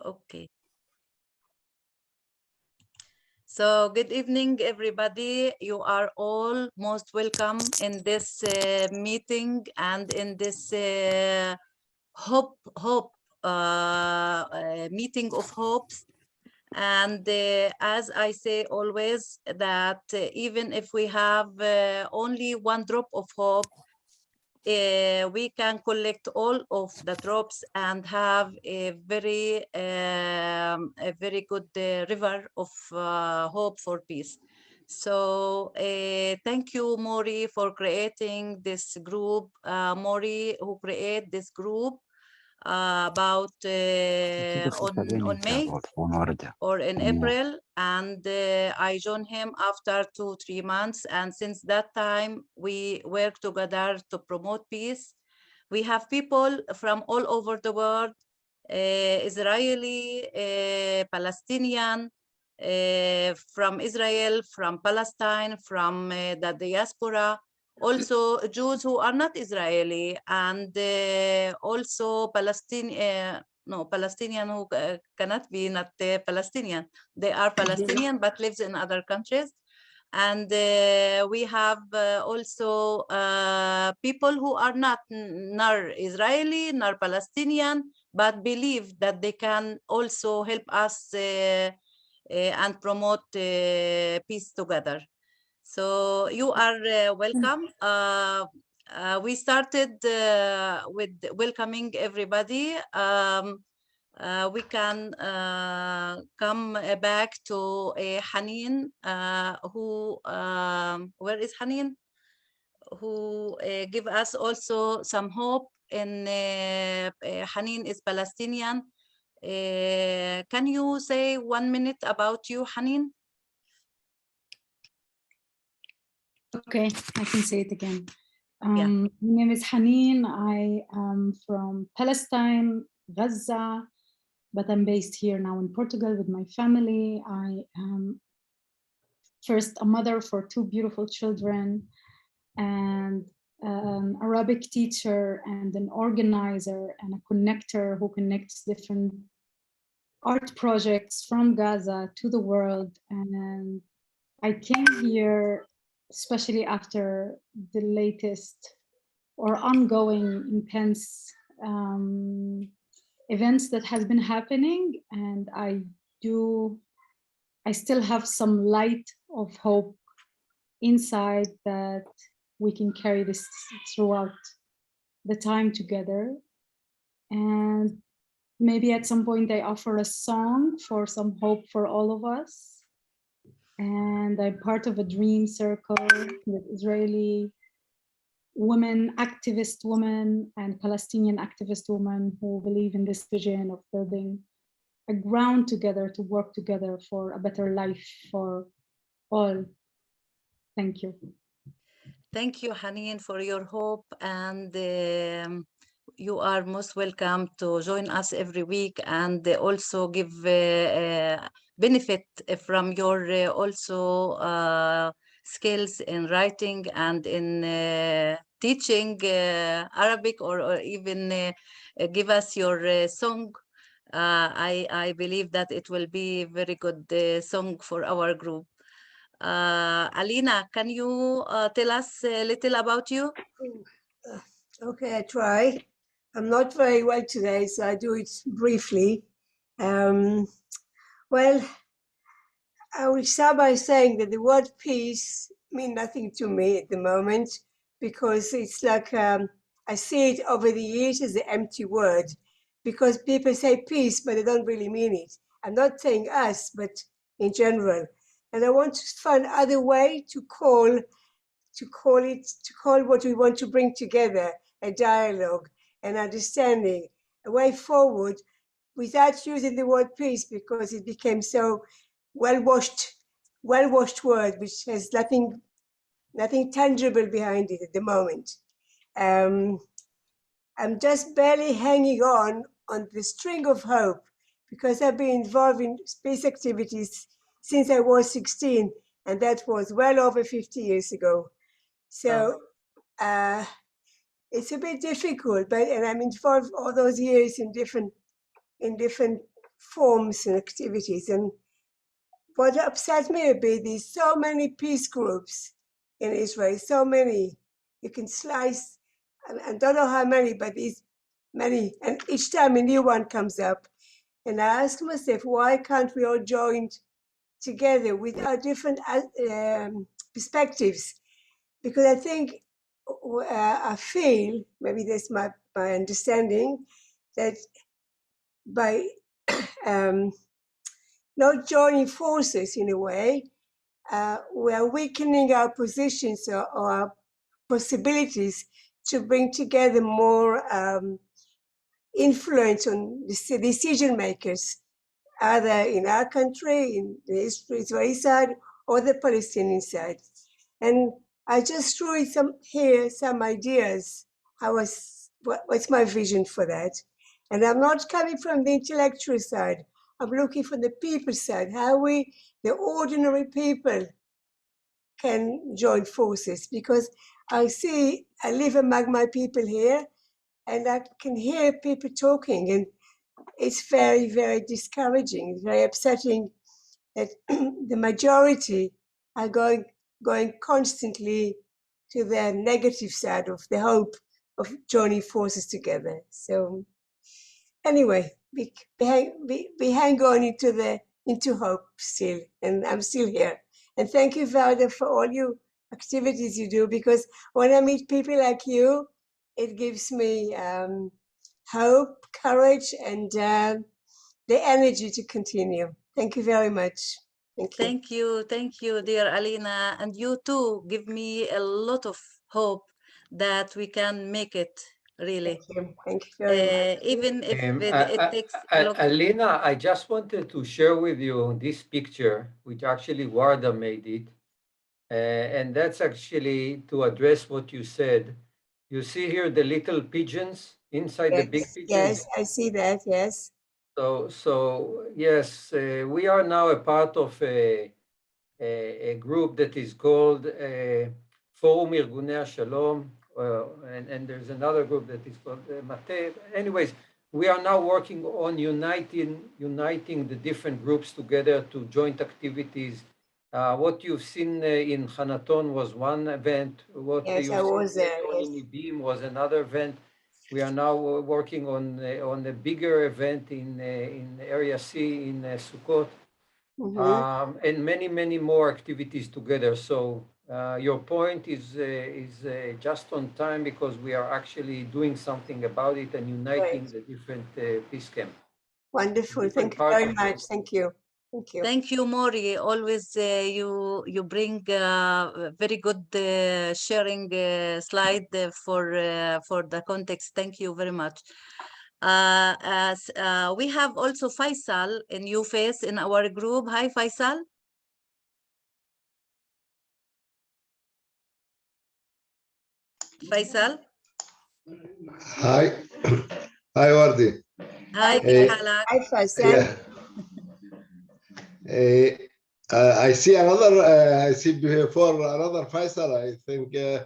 Okay. So good evening, everybody. You are all most welcome in this meeting and in this meeting of hopes. And as I say always, that even if we have only one drop of hope, we can collect all of the drops and have a very good river of hope for peace. So thank you, Mori, for creating this group. Mori, who created this group about on May or in April, and I joined him after 2-3 months, and since that time we work together to promote peace. We have people from all over the world, Israeli, Palestinian, from Israel, from Palestine, from the diaspora, also Jews who are not Israeli, and also Palestinian who cannot be not Palestinian. They are Palestinian but lives in other countries. And we have also people who are not nor Israeli nor Palestinian, but believe that they can also help us and promote peace together. So you are welcome. We started with welcoming everybody. We can come back to Haneen, who, where is Haneen? Who give us also some hope. In Haneen is Palestinian. Can you say 1 minute about you, Haneen? Okay, I can say it again. Yeah. My name is Haneen. I am from Palestine, Gaza, but I'm based here now in Portugal with my family. I am first a mother for 2 beautiful children and an Arabic teacher and an organizer and a connector who connects different art projects from Gaza to the world. And I came here especially after the latest or ongoing intense events that has been happening, and I still have some light of hope inside that we can carry this throughout the time together. And maybe at some point I offer a song for some hope for all of us. And I'm part of a dream circle with Israeli women, activist women, and Palestinian activist women who believe in this vision of building a ground together to work together for a better life for all. Thank you. Thank you, Haneen, for your hope, and you are most welcome to join us every week and also give benefit from your also skills in writing and in teaching Arabic, or even give us your song. I believe that it will be a very good song for our group. Alina, can you tell us a little about you? Okay, I try. I'm not very well today, so I do it briefly. Well, I will start by saying that the word peace means nothing to me at the moment, because it's like I see it over the years as an empty word, because people say peace, but they don't really mean it. I'm not saying us, but in general. And I want to find other way to call what we want to bring together, a dialogue, an understanding, a way forward, without using the word peace, because it became so well-washed word, which has nothing tangible behind it at the moment. I'm just barely hanging on the string of hope, because I've been involved in space activities since I was 16, and that was well over 50 years ago. So it's a bit difficult, and I'm involved all those years in different forms and activities. And what upsets me a bit is so many peace groups in Israel, so many. You can slice, I don't know how many, but it's many. And each time a new one comes up. And I ask myself, why can't we all join together with our different perspectives? Because I think, I feel, maybe that's my understanding, that by not joining forces in a way, we are weakening our positions or our possibilities to bring together more influence on the decision makers, either in our country, in the Israeli side, or the Palestinian side. And I just threw some ideas. What's my vision for that? And I'm not coming from the intellectual side. I'm looking from the people side, how we, the ordinary people, can join forces. Because I live among my people here, and I can hear people talking, and it's very, very discouraging. It's very upsetting that the majority are going constantly to the negative side of the hope of joining forces together. So anyway, we hang on into hope still, and I'm still here. And thank you, Warda, for all your activities you do, because when I meet people like you, it gives me hope, courage, and the energy to continue. Thank you very much. Thank you. Thank you, dear Alina. And you too give me a lot of hope that we can make it, really. Thank you very much. Even if it takes a lot. Alina, I just wanted to share with you this picture, which actually Warda made it. And that's actually to address what you said. You see here the little pigeons inside the big pigeons? Yes, I see that, yes. So yes, we are now a part of a group that is called Forum Irgunei HaShalom, and there's another group that is called Mate. Anyways, we are now working on uniting the different groups together to joint activities. What you've seen in Hanaton was one event. What yes, you've I was seen there, in Ibim was another event. We are now working on a bigger event in Area C in Sukkot, and many more activities together. So your point is just on time, because we are actually doing something about it and uniting the different peace camps. Wonderful. Thank you very much. Thank you. Thank you. Thank you, Mori. Always you bring very good sharing slide for the context. Thank you very much. We have also Faisal, a new face in our group. Hi, Faisal. Faisal. Hi. Hi, Wardi. Hi, كيف حالك? Hi, Faisal. I see another. I see before another Faisal. I think. Yeah,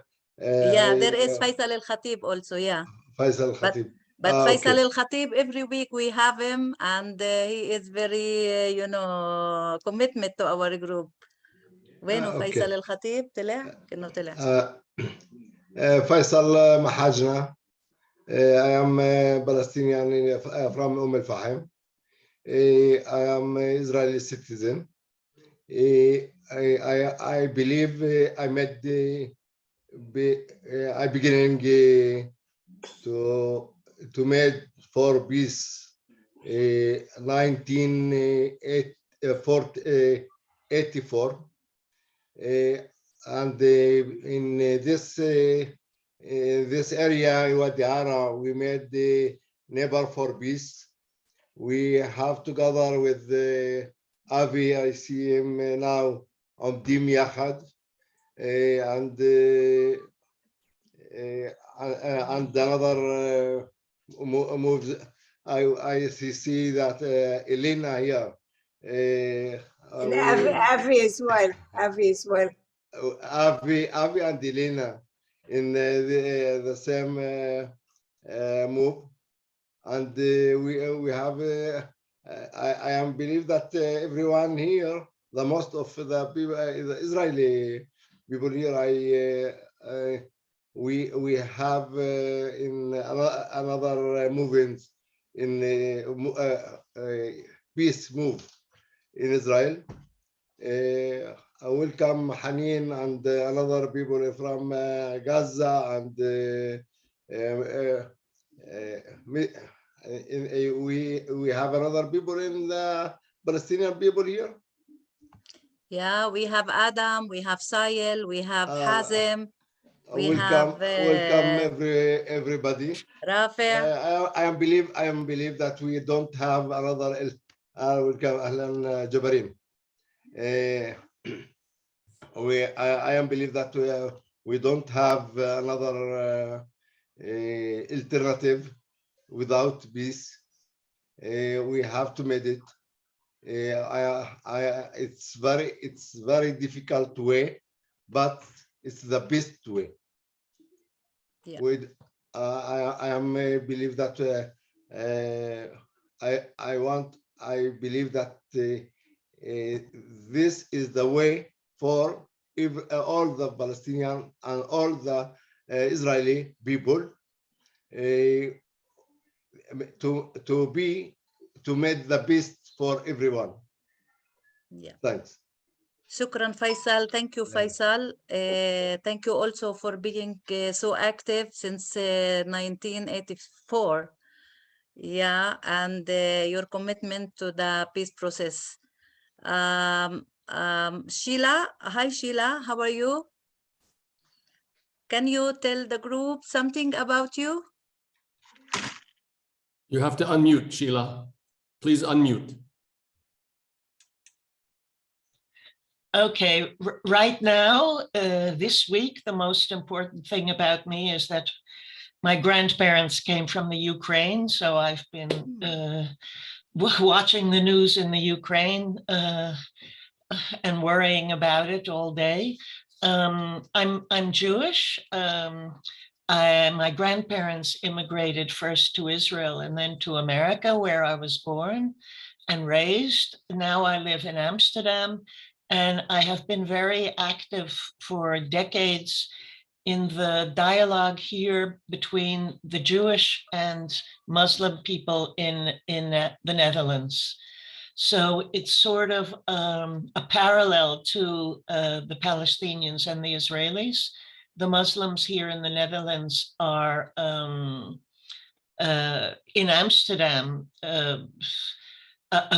there is Faisal Al Khatib also. Yeah. Faisal Al Khatib. But Faisal Al Khatib, every week we have him, and he is very, commitment to our group. وينه فيصل الخطيب طلع؟ كأنه طلع. Faisal Mahajna. I am Palestinian from Al-Fahim. I am Israeli citizen. I believe I made I beginning to make for peace 1984, and in this area in Wadi Ara, we made the Neighbor for Peace. We have together with Avi, I see him now on Dim Yachad, and another moves. I see that Elena here. And Avi as well. Avi as well. Avi and Elena in the same move, and we have I am believe that everyone here, the most of the people, the Israeli people here, we have in another movement in peace move in Israel. I welcome Hanin and another people from Gaza and we have another people in the Palestinian people here. Yeah, we have Adam, we have Sayel, we have Hazem, we welcome have everybody. Rafi. I am believe that we don't have another welcome Ahlan Jabarin. I am believe that we don't have another alternative without peace. We have to make it. It's very difficult way, but it's the best way. Yeah. I am believe that I believe that this is the way for all the Palestinian and all the Israeli people to make the best for everyone. Yeah. Thanks. Shukran, Faisal. Thank you, Faisal. Thank you also for being so active since 1984. Yeah, and your commitment to the peace process. Sheila, hi Sheila, how are you? Can you tell the group something about you? You have to unmute, Sheila. Please unmute. Okay, right now, this week, the most important thing about me is that my grandparents came from the Ukraine, so I've been watching the news in the Ukraine and worrying about it all day. I'm Jewish. My grandparents immigrated first to Israel and then to America, where I was born and raised. Now I live in Amsterdam, and I have been very active for decades in the dialogue here between the Jewish and Muslim people in the Netherlands. So it's sort of a parallel to the Palestinians and the Israelis. The Muslims here in the Netherlands are in Amsterdam, a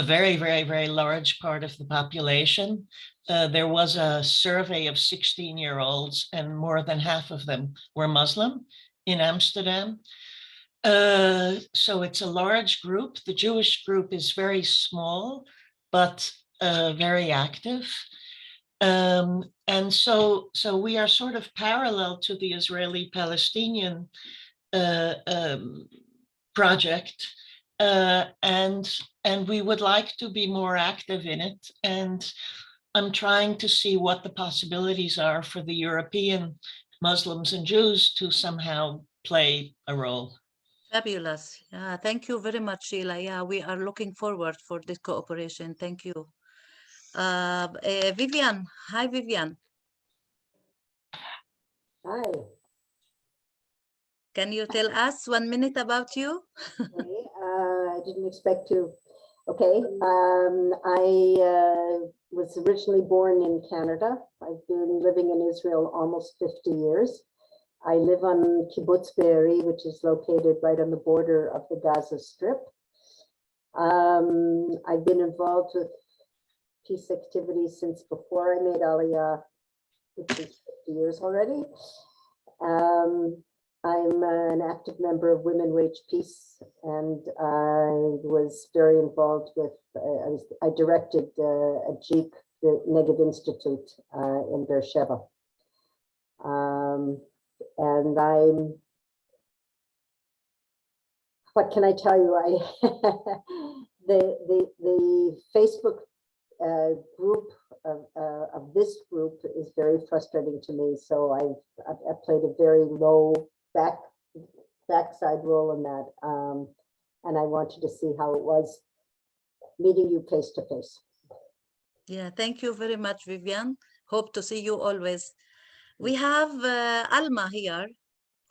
very, very, very large part of the population. There was a survey of 16-year-olds, and more than half of them were Muslim in Amsterdam. So it's a large group. The Jewish group is very small, but very active. And so we are sort of parallel to the Israeli-Palestinian project. And we would like to be more active in it. And I'm trying to see what the possibilities are for the European Muslims and Jews to somehow play a role. Fabulous. Yeah, thank you very much, Sheila. Yeah, we are looking forward for this cooperation. Thank you. Vivian. Hi, Vivian. Hi. Can you tell us 1 minute about you? Okay, I didn't expect to. Okay, I was originally born in Canada. I've been living in Israel almost 50 years. I live on Kibbutz Be'eri, which is located right on the border of the Gaza Strip. I've been involved with peace activities since before I made Aliyah, which is 50 years already. I'm an active member of Women Wage Peace, and I was very involved with, I directed a JIC, the Negev Institute in Beersheba. And what can I tell you? The Facebook group of this group is very frustrating to me. So I've played a very low backside role in that. And I wanted to see how it was meeting you face to face. Yeah, thank you very much, Vivian. Hope to see you always. We have Alma here,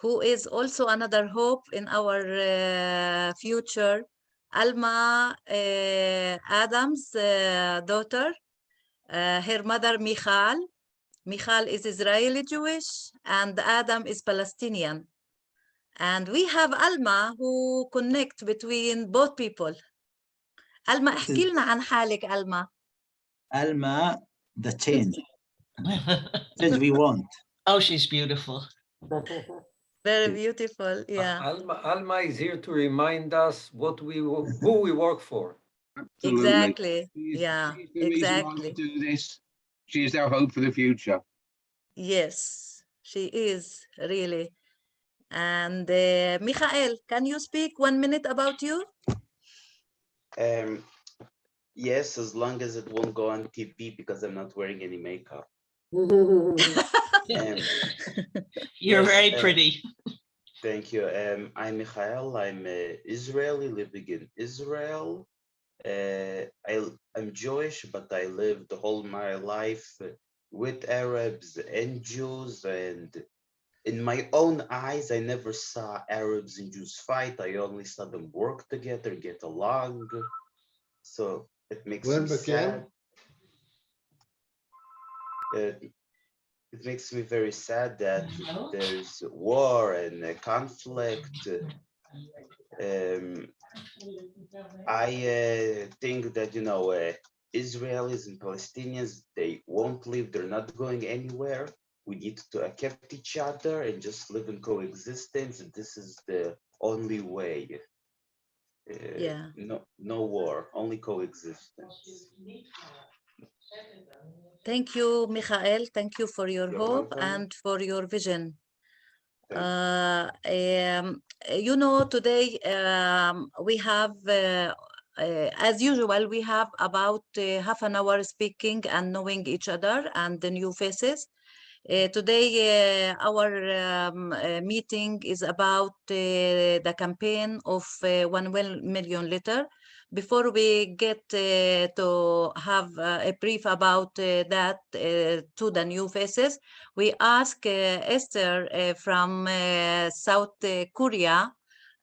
who is also another hope in our future. Alma Adam's daughter, her mother Michal. Michal is Israeli Jewish and Adam is Palestinian. And we have Alma who connect between both people. Alma, احكي لنا عن حالك Alma. Alma, the change. Change we want. Oh, she's beautiful. Very beautiful, yeah. Alma is here to remind us who we work for. Absolutely. Exactly, She's yeah, the reason why exactly. we do this. She's our hope for the future. Yes, she is really. And Michael, can you speak 1 minute about you? Yes, as long as it won't go on TV because I'm not wearing any makeup. You're yes, very pretty. Thank you. I'm Michael. I'm Israeli living in Israel. I'm Jewish, but I lived all my life with Arabs and Jews, and in my own eyes, I never saw Arabs and Jews fight. I only saw them work together, get along. So it makes me sad. It makes me very sad that there's war and conflict. I think that, you know, Israelis and Palestinians, they won't leave. They're not going anywhere. We need to accept each other and just live in coexistence. This is the only way. Yeah. No war, only coexistence. Thank you, Michael. Thank you for your You're hope welcome. and for your vision. Thank You know, today we have, as usual, we have about half an hour speaking and knowing each other and the new faces. Today, our meeting is about the campaign of 1 million litter. Before we get to have a brief about that to the new faces, we ask Esther from South Korea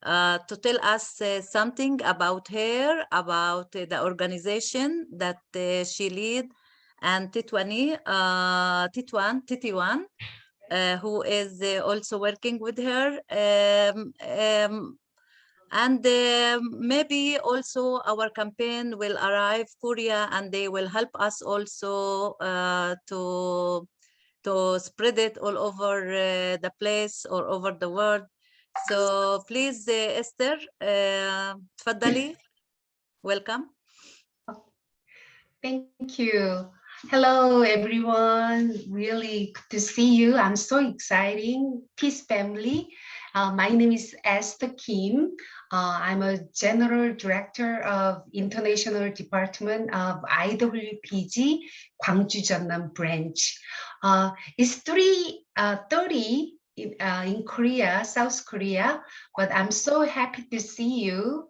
to tell us something about her, about the organization that she leads, and Titwan, who is also working with her. And maybe also our campaign will arrive Korea, and they will help us also to spread it all over the place or over the world. So please, Esther, تفضلي. Welcome. Thank you. Hello, everyone. Really good to see you. I'm so exciting. Peace family. My name is Esther Kim. I'm a General Director of International Department of IWPG, Gwangju Jeonnam branch. It's 3:30 in Korea, South Korea, but I'm so happy to see you.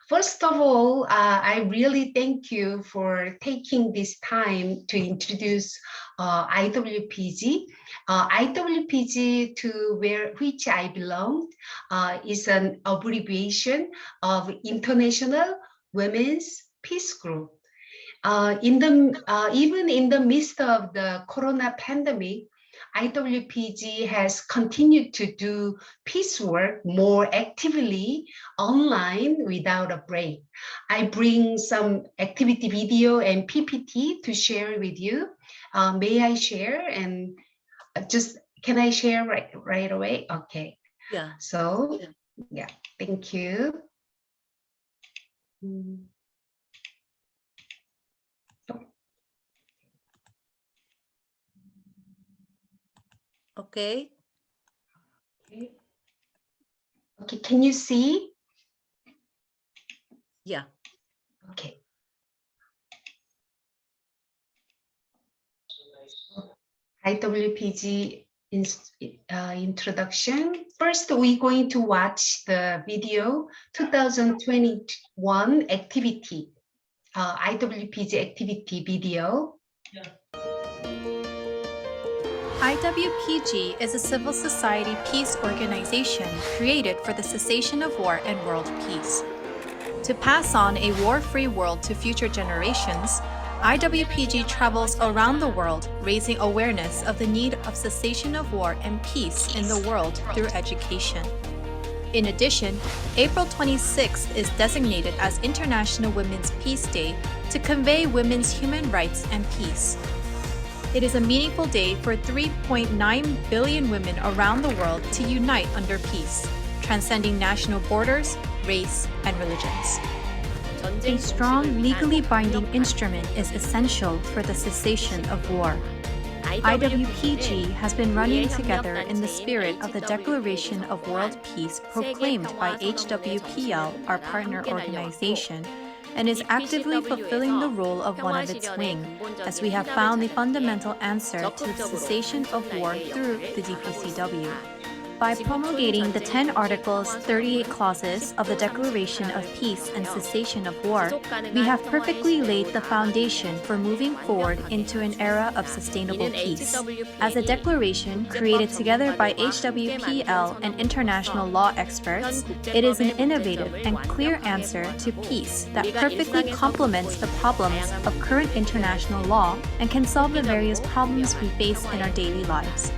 First of all, I really thank you for taking this time to introduce IWPG. IWPG, to which I belong, is an abbreviation of International Women's Peace Group. Even in the midst of the corona pandemic, IWPG has continued to do peace work more actively online without a break. I bring some activity video and PPT to share with you. May I share? And can I share right away? Okay. Yeah. So, yeah, thank you. Okay. Okay, can you see? Yeah. Okay. IWPG introduction. First, we're going to watch the video 2021 activity, IWPG activity video. IWPG is a civil society peace organization created for the cessation of war and world peace. To pass on a war-free world to future generations, IWPG travels around the world raising awareness of the need of cessation of war and peace in the world through education. In addition, April 26th is designated as International Women's Peace Day to convey women's human rights and peace. It is a meaningful day for 3.9 billion women around the world to unite under peace, transcending national borders, race, and religions. A strong, legally binding instrument is essential for the cessation of war. IWPG has been running together in the spirit of the Declaration of World Peace proclaimed by HWPL, our partner organization, and is actively fulfilling the role of one of its wings, as we have found the fundamental answer to the cessation of war through the DPCW. By promulgating the 10 Articles, 38 Clauses of the Declaration of Peace and Cessation of War, we have perfectly laid the foundation for moving forward into an era of sustainable peace. As a declaration created together by HWPL and international law experts, it is an innovative and clear answer to peace that perfectly complements the problems of current international law and can solve the various problems we face in our daily lives.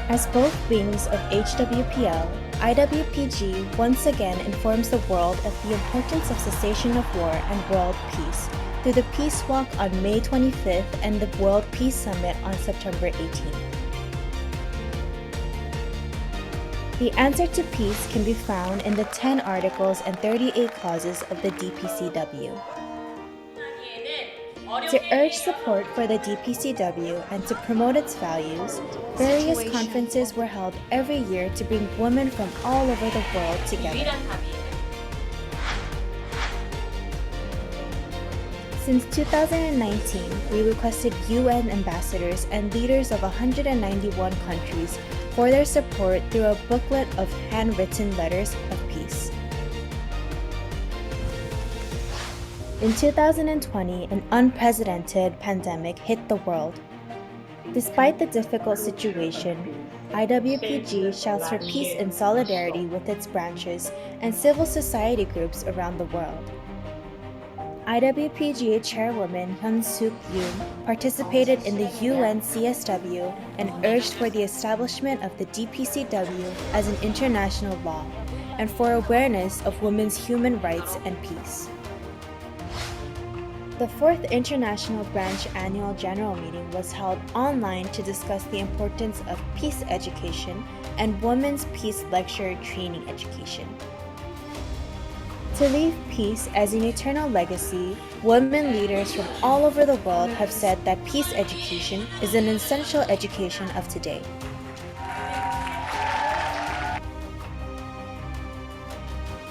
As both wings of HWPL, IWPG once again informs the world of the importance of cessation of war and world peace through the Peace Walk on May 25th and the World Peace Summit on September 18th. The answer to peace can be found in the 10 Articles and 38 Clauses of the DPCW. To urge support for the DPCW and to promote its values, various conferences were held every year to bring women from all over the world together. Since 2019, we requested UN ambassadors and leaders of 191 countries for their support through a booklet of handwritten letters of peace. In 2020, an unprecedented pandemic hit the world. Despite the difficult situation, IWPG shouts for peace and solidarity with its branches and civil society groups around the world. IWPG Chairwoman Hyun-Suk Yoon participated in the UN CSW and urged for the establishment of the DPCW as an international law and for awareness of women's human rights and peace. The 4th International Branch Annual General Meeting was held online to discuss the importance of peace education and women's peace lecture training education. To leave peace as an eternal legacy, women leaders from all over the world have said that peace education is an essential education of today.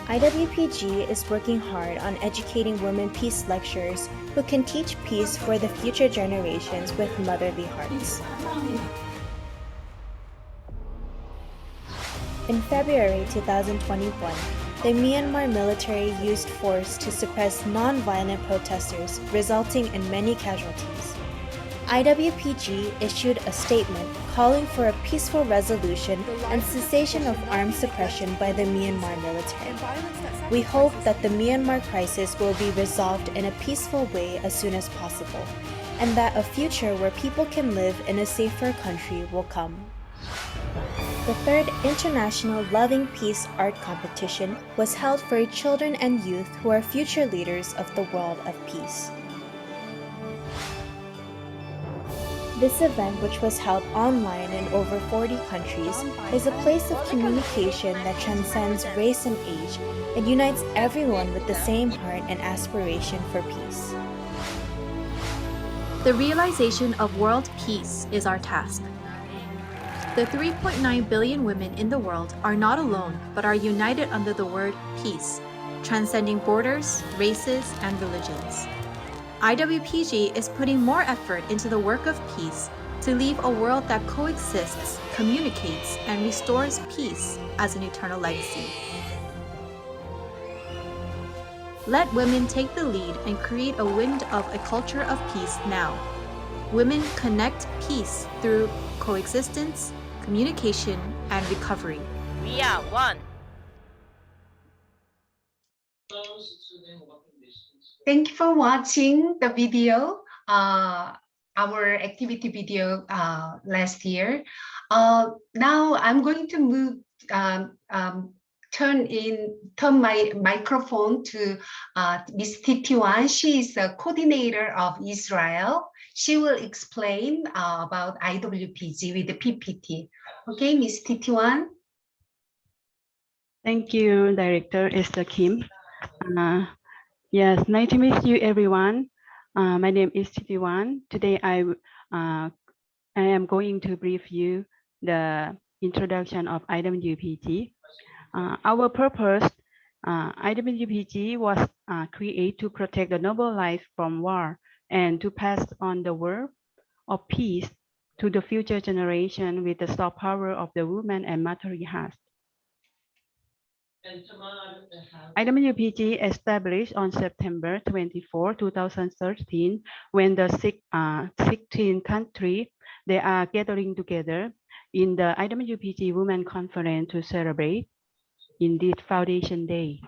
IWPG is working hard on educating women peace lecturers who can teach peace for the future generations with motherly hearts. In February 2021, the Myanmar military used force to suppress non-violent protesters, resulting in many casualties. IWPG issued a statement calling for a peaceful resolution and cessation of armed suppression by the Myanmar military. We hope that the Myanmar crisis will be resolved in a peaceful way as soon as possible, and that a future where people can live in a safer country will come. The 3rd International Loving Peace Art Competition was held for children and youth who are future leaders of the world of peace. This event, which was held online in over 40 countries, is a place of communication that transcends race and age and unites everyone with the same heart and aspiration for peace. The realization of world peace is our task. The 3.9 billion women in the world are not alone, but are united under the word peace, transcending borders, races, and religions. IWPG is putting more effort into the work of peace to leave a world that coexists, communicates, and restores peace as an eternal legacy. Let women take the lead and create a wind of a culture of peace now. Women connect peace through coexistence, communication, and recovery. We are one. Thank you for watching the video, our activity video last year. Now I'm going to move, turn my microphone to Ms. Titiwan. She is the coordinator of Israel. She will explain about IWPG with the PPT. Okay, Ms. Titiwan. Thank you, Director Esther Kim. Yes, nice to meet you, everyone. My name is Titiwan. Today, I am going to brief you the introduction of IWPG. Our purpose, IWPG was created to protect the noble life from war and to pass on the word of peace to the future generation with the soft power of the woman and motherly heart. IWPG established on September 24, 2013, when the 16 countries they are gathering together in the IWPG Women Conference to celebrate in this Foundation Day.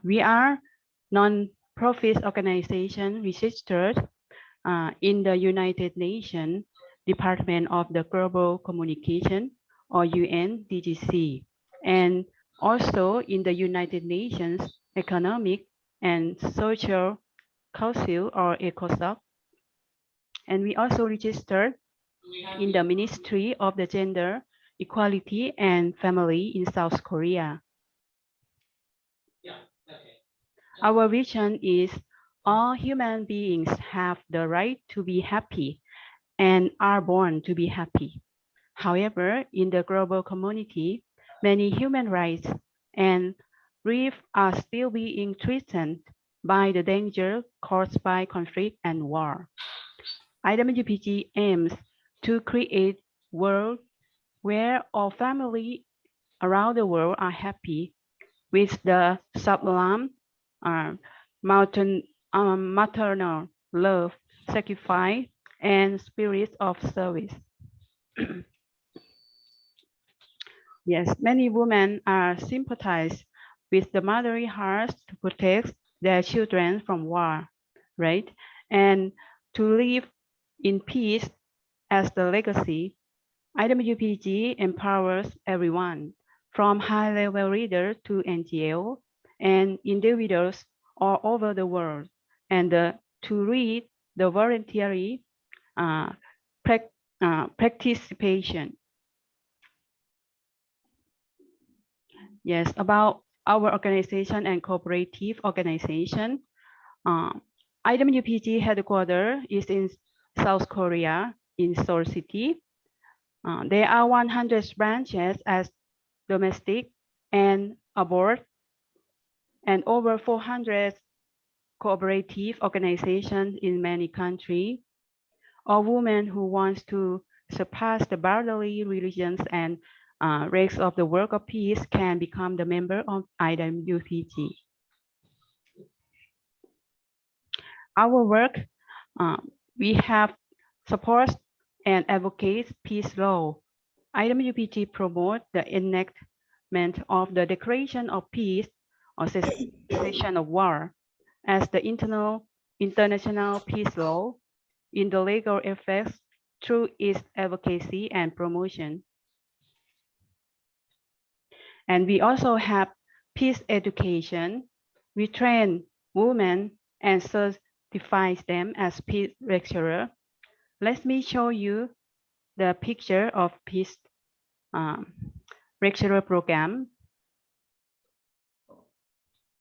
We are non-profit organization registered in the United Nations Department of the Global Communication, or UNDGC, and also in the United Nations Economic and Social Council, or ECOSOC. And we also registered in the Ministry of the Gender, Equality and Family in South Korea. Our vision is all human beings have the right to be happy and are born to be happy. However, in the global community, many human rights and lives are still being threatened by the danger caused by conflict and war. IWPG aims to create a world where all families around the world are happy with the sublime maternal love, sacrifice, and spirit of service. Yes, many women are sympathized with the motherly hearts to protect their children from war, right? And to live in peace as the legacy. IWPG empowers everyone, from high-level leaders to NGO and individuals all over the world, and to lead the voluntary participation. Yes, about our organization and cooperative organization. IWPG headquarters is in South Korea, in Seoul City. There are 100 branches as domestic and abroad, and over 400 cooperative organizations in many countries. All women who want to surpass the borderline religions and race of the work of peace can become the member of IWPG. Our work, we have support and advocate peace law. IWPG promote the enactment of the Declaration of Peace or Cessation of War as the international peace law in the legal effects through its advocacy and promotion. And we also have peace education. We train women and certify them as peace lecturer. Let me show you the picture of peace lecturer program.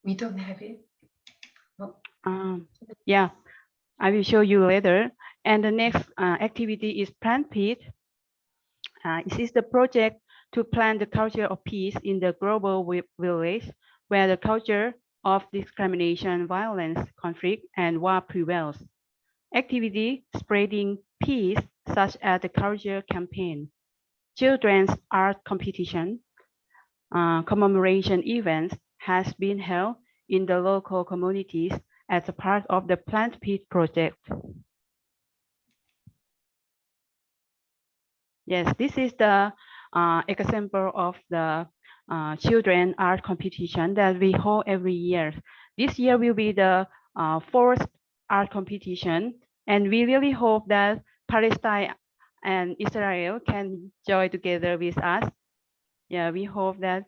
We don't have it. Yeah, I will show you later. And the next activity is Plant Peace. This is the project to plant the culture of peace in the global village, where the culture of discrimination, violence, conflict, and war prevails. activity spreading peace, such as the culture campaign, children's art competition, commemoration events has been held in the local communities as a part of the Plant Peace project. Yes, this is the example of the children art competition that we hold every year. This year will be the fourth art competition, and we really hope that Palestine and Israel can join together with us. Yeah, we hope that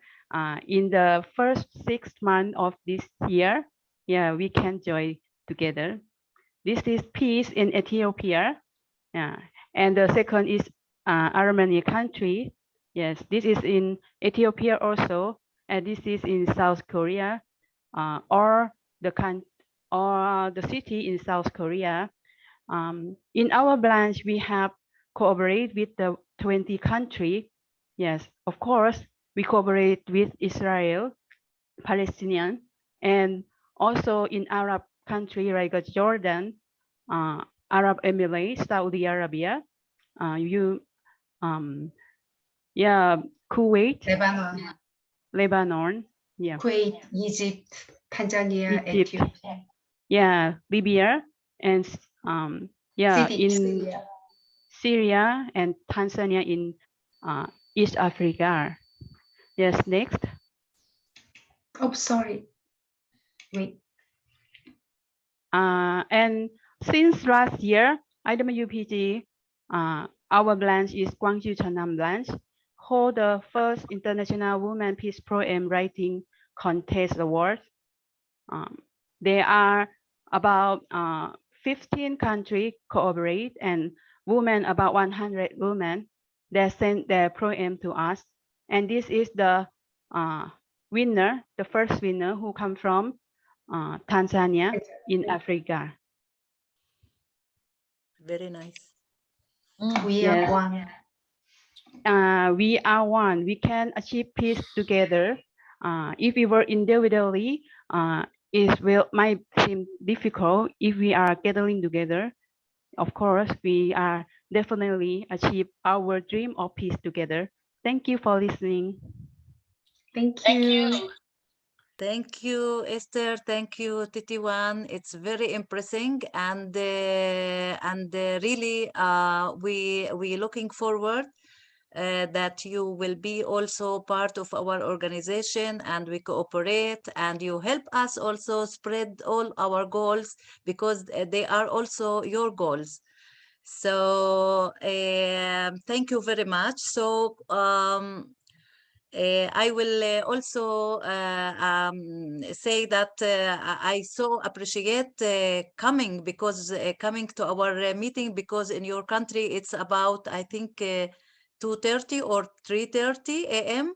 in the first 6 months of this year, yeah, we can join together. This is peace in Ethiopia. Yeah, and the second is Armenia country. Yes, this is in Ethiopia also, and this is in South Korea, or the city in South Korea. In our branch, we have cooperate with the 20 country. Yes, of course, we cooperate with Israel, Palestinian, and also in Arab country like Jordan, Arab Emirates, Saudi Arabia, Kuwait, Lebanon, yeah, Kuwait, Egypt, Tanzania, Ethiopia. Yeah, Libya, and in Syria and Tanzania in East Africa. Yes, next. Oh, sorry. Wait. And since last year, IWPG, our branch is Gwangju Cheonnam branch, hold the first International Women Peace Poem Writing Contest Award. There are about 15 countries cooperate, and women, about 100 women, they sent their poem to us. And this is the winner, the first winner who come from Tanzania in Africa. Very nice. We are one. We are one. We can achieve peace together. If we work individually, might seem difficult. If we are gathering together, of course, we are definitely achieve our dream of peace together. Thank you for listening. Thank you. Thank you, Esther. Thank you, Titi1. It's very impressive, and really, we looking forward that you will be also part of our organization, and we cooperate, and you help us also spread all our goals, because they are also your goals. So thank you very much. So I will also say that I so appreciate coming to our meeting, because in your country it's about, I think, 2:30 or 3:30 a.m.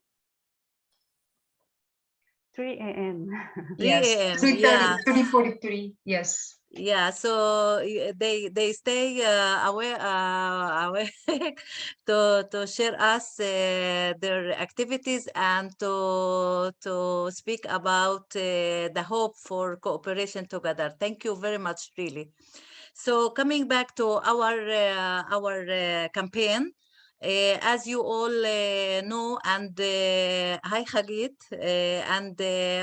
3 a.m. 3 a.m. Yeah. 3:43. Yes. Yeah, so they stay awake to share us their activities, and to speak about the hope for cooperation together. Thank you very much, really. So coming back to our campaign, as you all know, and hi Hagit, and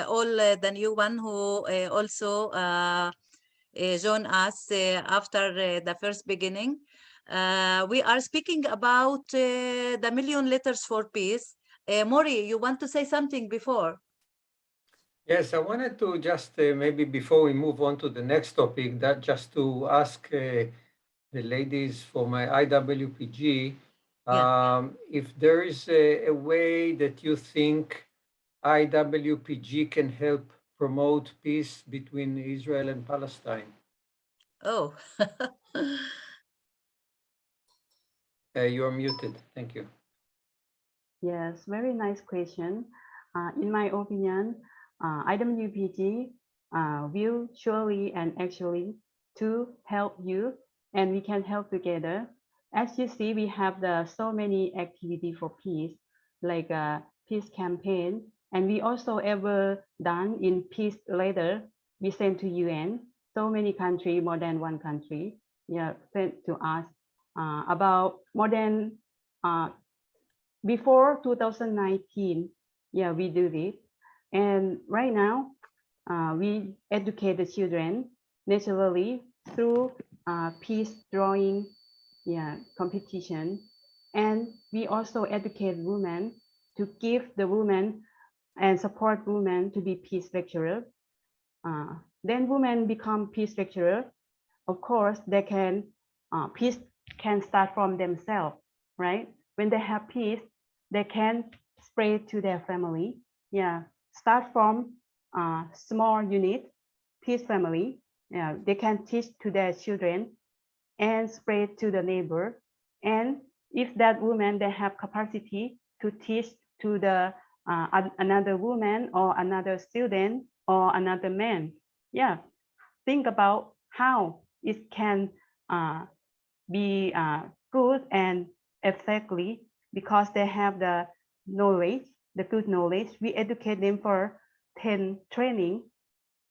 all the new one who also join us after the first beginning. We are speaking about the Million Letters for Peace. Mori, you want to say something before? Yes, I wanted to just maybe before we move on to the next topic, that just to ask the ladies for my IWPG, if there is a way that you think IWPG can help promote peace between Israel and Palestine. Oh. You're muted. Thank you. Yes, very nice question. In my opinion, IWPG will surely and actually to help you, and we can help together. As you see, we have so many activity for peace, like a peace campaign, and we also ever done in peace letter we send to UN. So many country, more than one country. sent to us about more than before 2019. We do this, and right now we educate the children naturally through peace drawing competition, and we also educate women to give the women and support women to be peace lecturer. Then women become peace lecturer. Of course, they can peace can start from themselves, right? When they have peace, they can spread to their family. Start from small unit, peace family. They can teach to their children and spread to the neighbor. And if that woman, they have capacity to teach to the another woman or another student or another man. Think about how it can be good and effectively, because they have the knowledge, the good knowledge. We educate them for 10 training.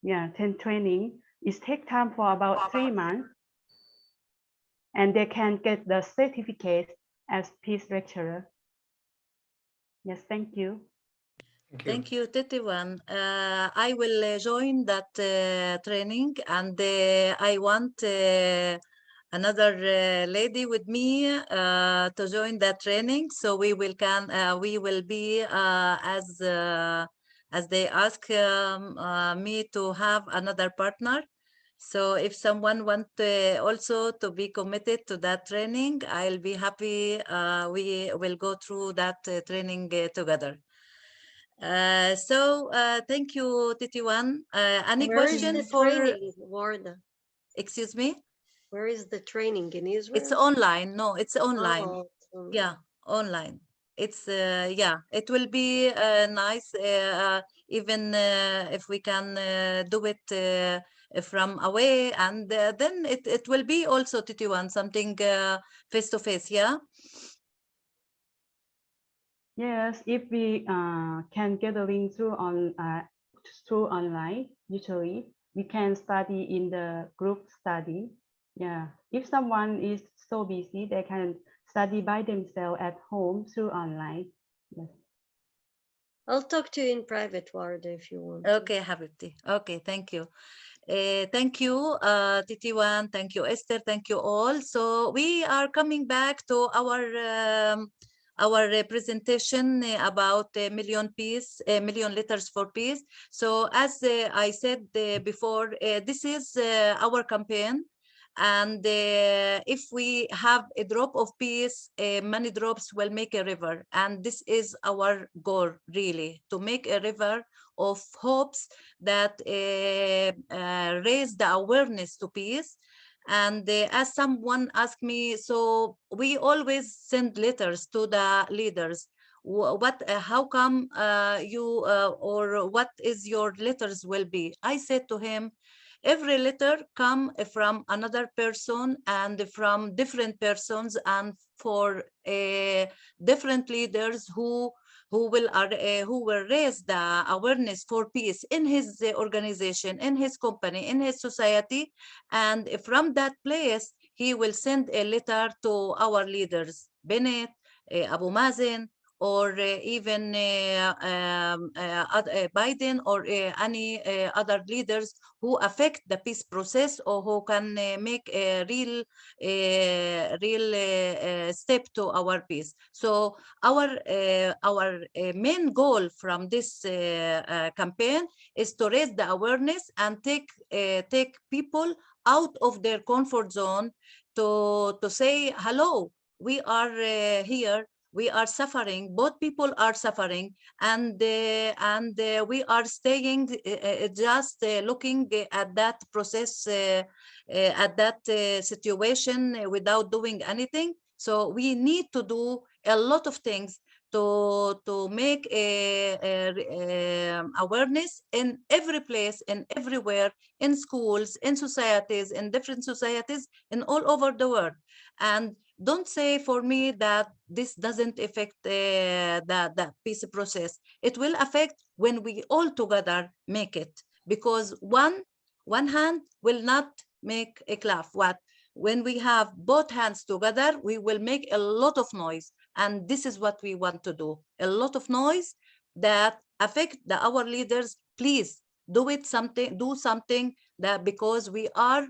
10 training. It takes time for about 3 months, and they can get the certificate as peace lecturer. Yes, thank you. Thank you, Titiwan. I will join that training, and I want another lady with me to join that training. So we will be as they ask me to have another partner. So if someone wants also to be committed to that training, I'll be happy. We will go through that training together. Thank you, Titiwan. Any question for Warda? Excuse me? Where is the training, in Israel? It's online. No, it's online. Oh, yeah, online. It's it will be nice even if we can do it from away, and then it will be also Titiwan, something face to face. Yes, if we can get a link through online, usually we can study in the group study. If someone is so busy, they can study by themselves at home through online. Yes. I'll talk to you in private, Warda, if you want. Okay, Habibti. Okay, thank you. Thank you, Titiwan. Thank you, Esther. Thank you all. So we are coming back to our presentation about million letters for peace. So as I said before, this is our campaign. And if we have a drop of peace, many drops will make a river. And this is our goal, really, to make a river of hopes that raise the awareness to peace. And as someone asked me, so we always send letters to the leaders. How come you or what is your letters will be? I said to him, every letter come from another person and from different persons and for different leaders who will raise the awareness for peace in his organization, in his company, in his society. And from that place, he will send a letter to our leaders, Bennett, Abu Mazen, or even Biden, or any other leaders who affect the peace process, or who can make a real step to our peace. So our main goal from this campaign is to raise the awareness and take people out of their comfort zone to say, hello, we are here. We are suffering, both people are suffering, and we are staying just looking at that process, at that situation without doing anything. So we need to do a lot of things to make awareness in every place, in everywhere, in schools, in societies, in different societies, in all over the world. And don't say for me that this doesn't affect the peace process. It will affect when we all together make it, because one hand will not make a clap. When we have both hands together, we will make a lot of noise. And this is what we want to do. A lot of noise that affect our leaders. Please do something that, because we are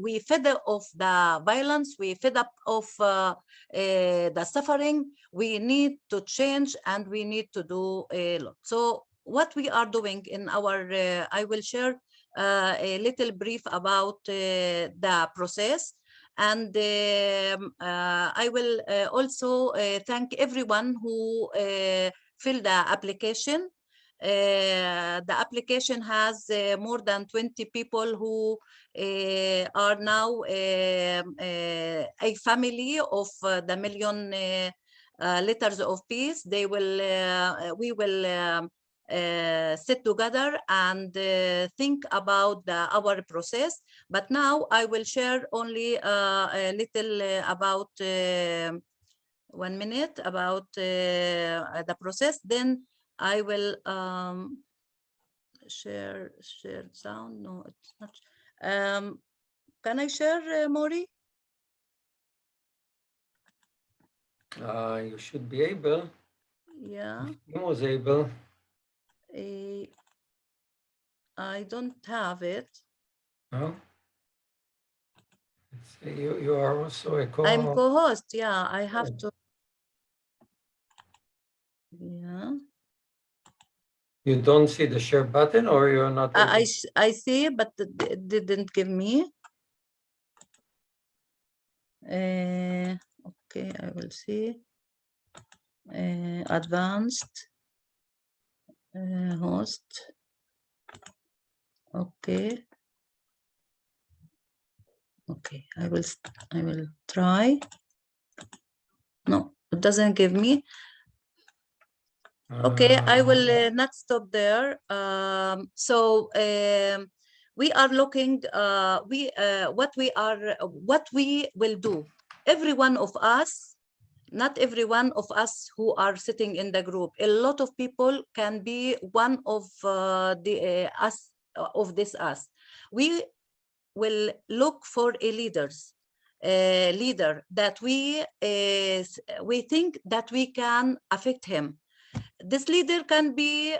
we fed up of the violence, we fed up of the suffering. We need to change, and we need to do a lot. So what we are doing in our I will share a little brief about the process. And I will also thank everyone who filled the application. The application has more than 20 people who are now a family of the million letters of peace. They will we will sit together and think about our process. But now I will share only a little about 1 minute about the process. Then I will share sound. No, it's not. Can I share, Maury? You should be able. Yeah. He was able. I don't have it. No. You are also a co-host. I'm co-host. Yeah, I have to. Yeah. You don't see the share button, or you're not? I see, but it didn't give me. Okay, I will see. Advanced host. Okay. Okay, I will try. No, it doesn't give me. Okay, I will not stop there. We are looking. What we will do. Every one of us, not every one of us who are sitting in the group. A lot of people can be one of the us of this us. We will look for a leader that we think that we can affect him. This leader can be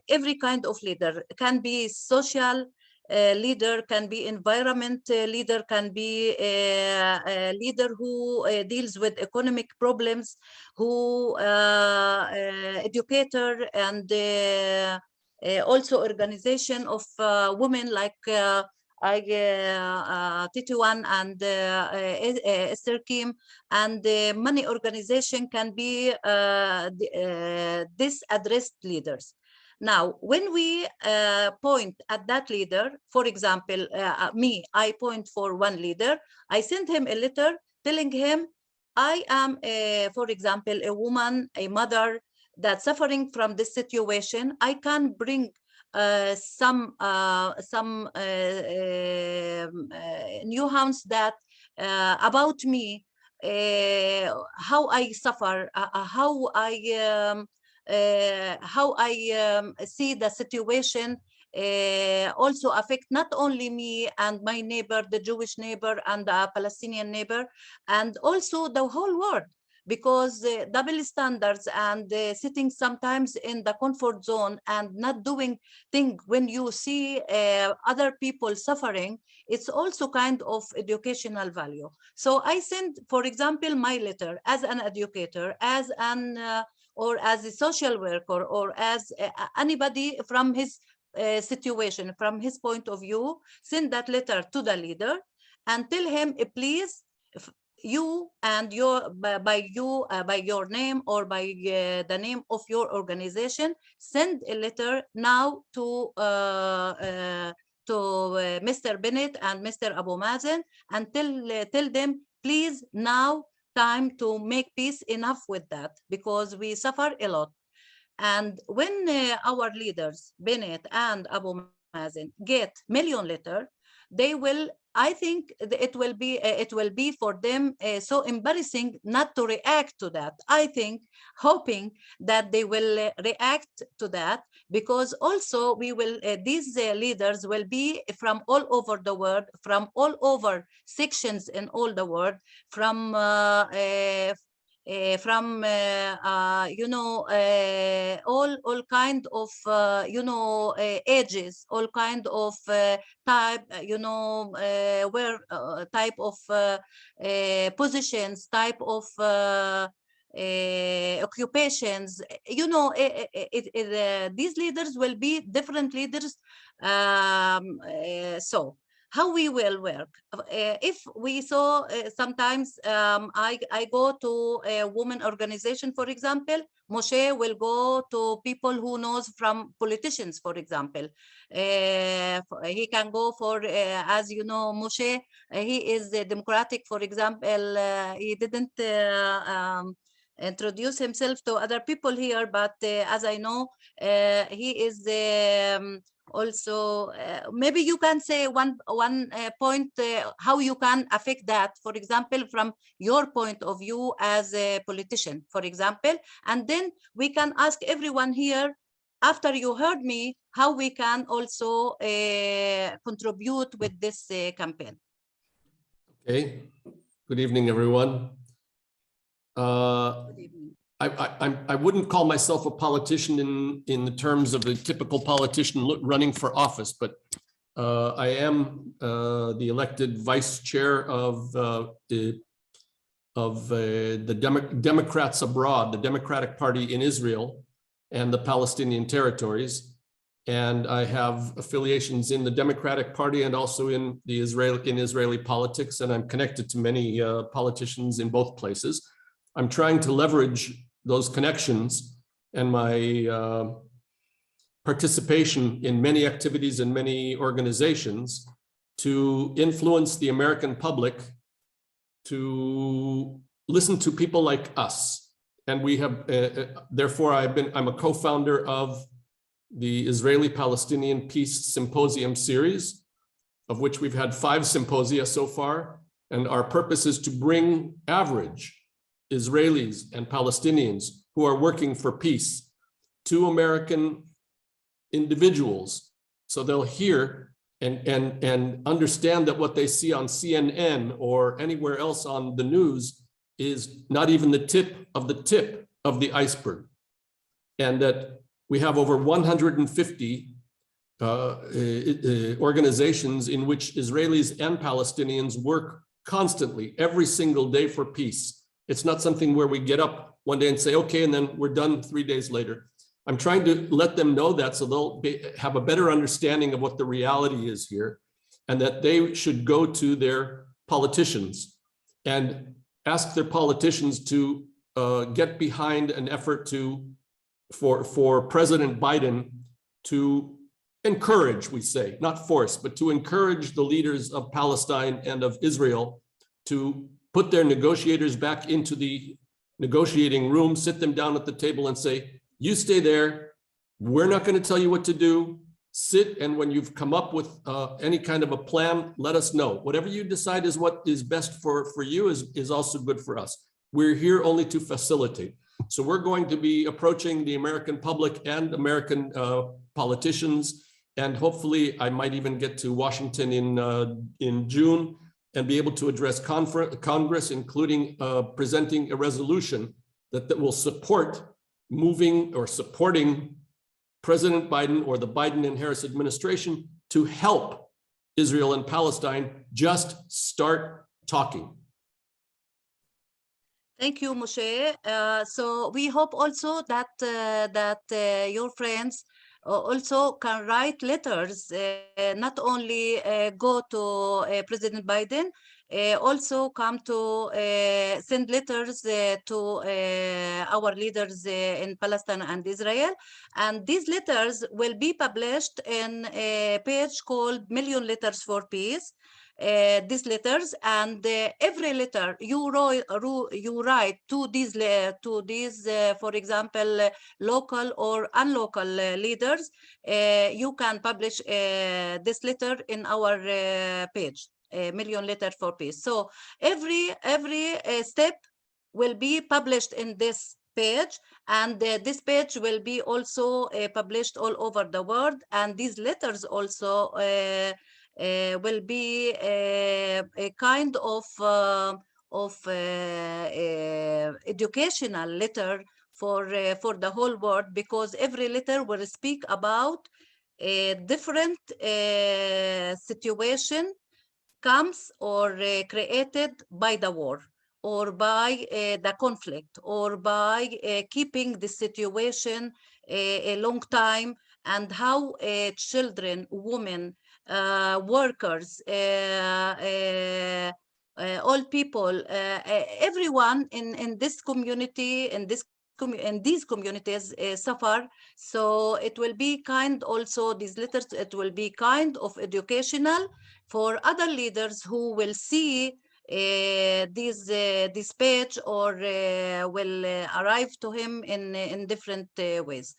every kind of leader. It can be social leader, can be environment leader, can be a leader who deals with economic problems, who educator, and also organization of women like Tituan and Esther Kim, and many organization can be disaddressed leaders. Now, when we point at that leader, for example, me, I point for one leader, I send him a letter telling him, I am, for example, a woman, a mother that's suffering from this situation. I can bring some nuance that about me, how I suffer, how I see the situation also affect not only me and my neighbor, the Jewish neighbor and the Palestinian neighbor, and also the whole world. Because double standards and sitting sometimes in the comfort zone and not doing things when you see other people suffering, it's also kind of educational value. So I send, for example, my letter as an educator, as an or as a social worker, or as anybody from his situation, from his point of view, send that letter to the leader and tell him, please, you and your by your name or by the name of your organization, send a letter now to Mr. Bennett and Mr. Abu Mazen, and tell them, please, now time to make peace, enough with that, because we suffer a lot. And when our leaders, Bennett and Abu Mazen, get million letter, they will, I think it will be for them so embarrassing not to react to that. I think, hoping that they will react to that, because also we will, these leaders will be from all over the world, from all over sections in all the world, from all kind of ages, all kind of type, where type of positions, type of occupations. These leaders will be different leaders. So how we will work. If we saw sometimes I go to a woman organization, for example, Moshe will go to people who knows from politicians, for example. He can go for, as you know, Moshe, he is democratic, for example. He didn't introduce himself to other people here, but as I know, he is also, maybe you can say one point how you can affect that, for example, from your point of view as a politician, for example, and then we can ask everyone here, after you heard me, how we can also contribute with this campaign. Okay. Good evening, everyone. Good evening. I wouldn't call myself a politician in the terms of a typical politician running for office, but I am the elected vice chair of the Democrats abroad, the Democratic Party in Israel and the Palestinian territories. And I have affiliations in the Democratic Party and also in the Israeli politics, and I'm connected to many politicians in both places. I'm trying to leverage those connections and my participation in many activities and many organizations to influence the American public to listen to people like us. And we have, therefore, I'm a co-founder of the Israeli-Palestinian Peace Symposium series, of which we've had 5 symposia so far. And our purpose is to bring average Israelis and Palestinians who are working for peace to American individuals, so they'll hear and understand that what they see on CNN or anywhere else on the news is not even the tip of the iceberg, and that we have over 150 organizations in which Israelis and Palestinians work constantly every single day for peace. It's not something where we get up one day and say, okay, and then we're done 3 days later. I'm trying to let them know that so they'll have a better understanding of what the reality is here, and that they should go to their politicians and ask their politicians to get behind an effort for President Biden to encourage, we say, not force, but to encourage the leaders of Palestine and of Israel to put their negotiators back into the negotiating room, sit them down at the table and say, you stay there, we're not going to tell you what to do, sit, and when you've come up with any kind of a plan, let us know. Whatever you decide is what is best for you is also good for us. We're here only to facilitate. So we're going to be approaching the American public and American politicians, and hopefully I might even get to Washington in June and be able to address Congress, including presenting a resolution that will support supporting President Biden or the Biden and Harris administration to help Israel and Palestine just start talking. Thank you, Moshe. So we hope also that your friends also can write letters, not only go to President Biden, also come to send letters to our leaders in Palestine and Israel. And these letters will be published in a page called Million Letters for Peace. These letters, and every letter you write to these for example local or unlocal leaders, you can publish this letter in our page, Million Letter for Peace. So every step will be published in this page, and this page will be also published all over the world, and these letters also will be a kind of educational letter for the whole world, because every letter will speak about a different situation comes or created by the war, or by the conflict, or by keeping the situation a long time, and how children, women, workers, all people, everyone in this community, in these communities suffer. So it will be kind also, these letters, it will be kind of educational for other leaders who will see this page, or will arrive to him in different ways.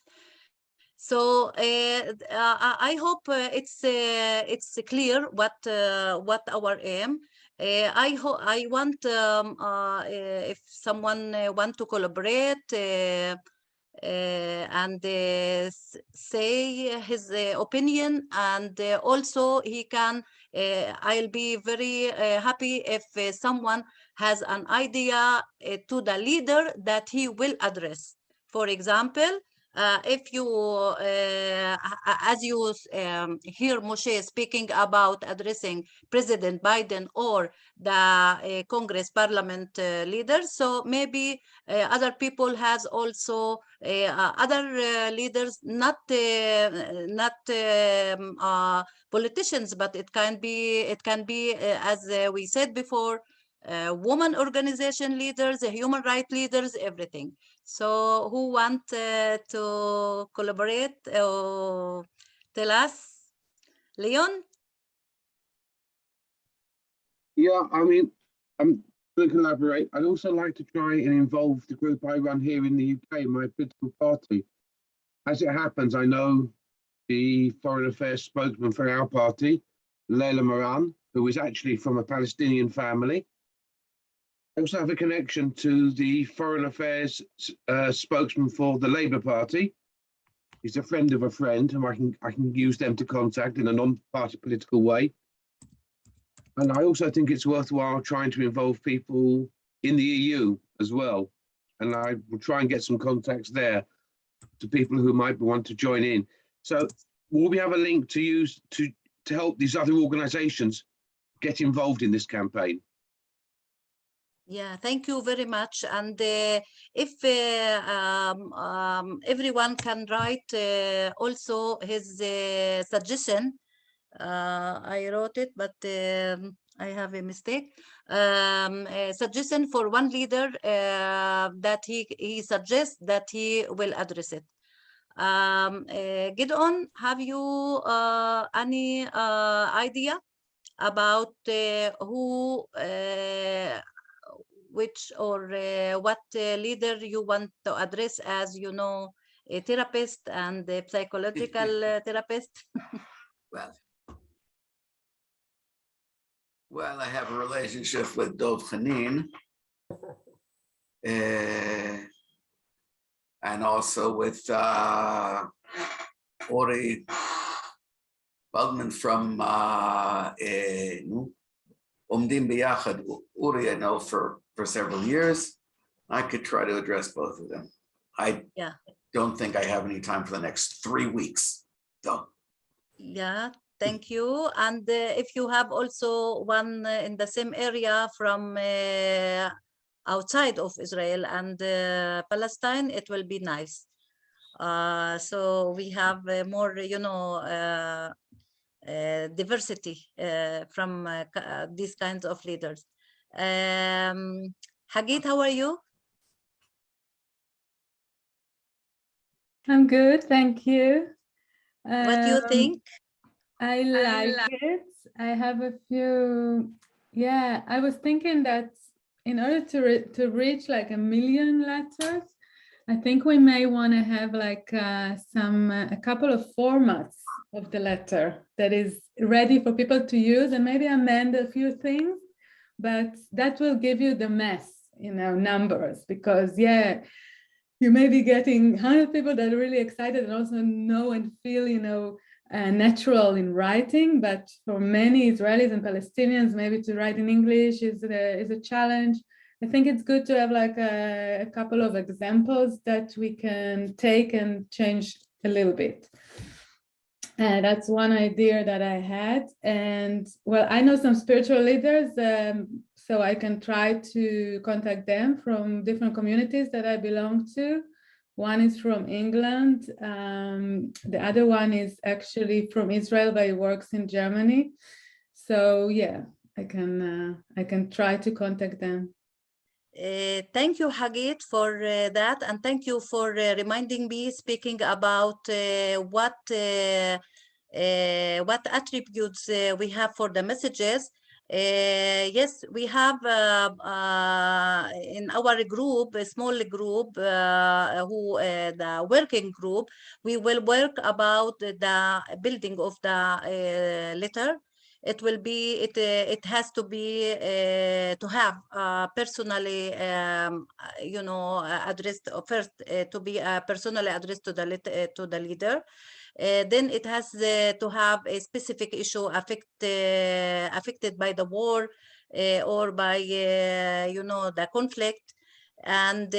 So I hope it's clear what our aim. I want if someone want to collaborate and say his opinion, and also he can. I'll be very happy if someone has an idea to the leader that he will address. For example, if you, as you hear Moshe speaking about addressing President Biden or the Congress Parliament leaders, so maybe other people has also other leaders, not politicians, but it can be as we said before, women organization leaders, human rights leaders, everything. So who want to collaborate or tell us? Leon? Yeah, I mean, I'm going to collaborate. I'd also like to try and involve the group I run here in the UK, my political party. As it happens, I know the foreign affairs spokesman for our party, Leila Moran, who is actually from a Palestinian family. I also have a connection to the foreign affairs spokesman for the Labour Party. He's a friend of a friend, and I can use them to contact in a non-party political way. And I also think it's worthwhile trying to involve people in the EU as well. And I will try and get some contacts there to people who might want to join in. So will we have a link to use to help these other organizations get involved in this campaign? Yeah, thank you very much. And if everyone can write also his suggestion, I wrote it, but I have a mistake. A suggestion for one leader that he suggests that he will address it. Gideon, have you any idea about who, which or what leader you want to address, as you know, a therapist and a psychological therapist? Well, I have a relationship with Dov Hanin, and also with Ori Bugman from Umdim B'Yachad. Uri I know for several years. I could try to address both of them. I don't think I have any time for the next 3 weeks, though. Yeah, thank you. And if you have also one in the same area from outside of Israel and Palestine, it will be nice. So we have more, you know, diversity from these kinds of leaders. Hagit, how are you? I'm good, thank you. What do you think? I like it. I have a few, yeah, I was thinking that in order to reach like 1 million letters, I think we may want to have like a couple of formats of the letter that is ready for people to use, and maybe amend a few things, but that will give you the mass, you know, numbers, because yeah, you may be getting 100 people that are really excited and also know and feel, natural in writing, but for many Israelis and Palestinians, maybe to write in English is a challenge. I think it's good to have like a couple of examples that we can take and change a little bit. That's one idea that I had. And well, I know some spiritual leaders, so I can try to contact them from different communities that I belong to. One is from England. The other one is actually from Israel, but he works in Germany. So yeah, I can try to contact them. Thank you, Hagit, for that, and thank you for reminding me, speaking about what attributes we have for the messages. Yes, we have in our group, a small group, the working group, we will work about the building of the letter. It will be, it has to be, to have personally, addressed first, to be personally addressed to the leader. Then it has to have a specific issue affected by the war or by, the conflict. And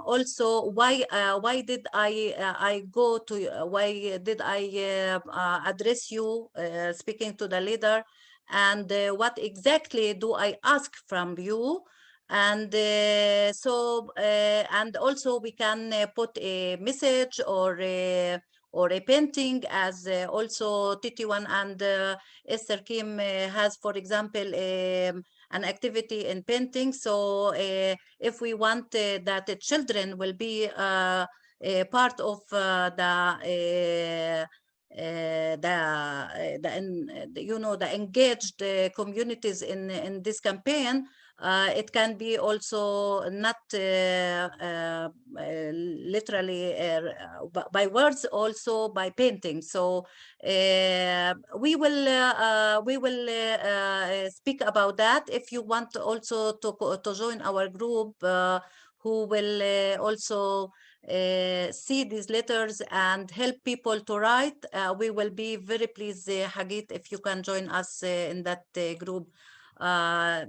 also, why did I go to, why did I address you, speaking to the leader, and what exactly do I ask from you? And and also we can put a message or a painting, as also Titiwan and Esther Kim has, for example, an activity in painting. So if we want that the children will be a part of the engaged communities in this campaign, it can be also not literally by words, also by painting. So we will speak about that. If you want also to join our group, who will also see these letters and help people to write, we will be very pleased, Hagit, if you can join us in that group.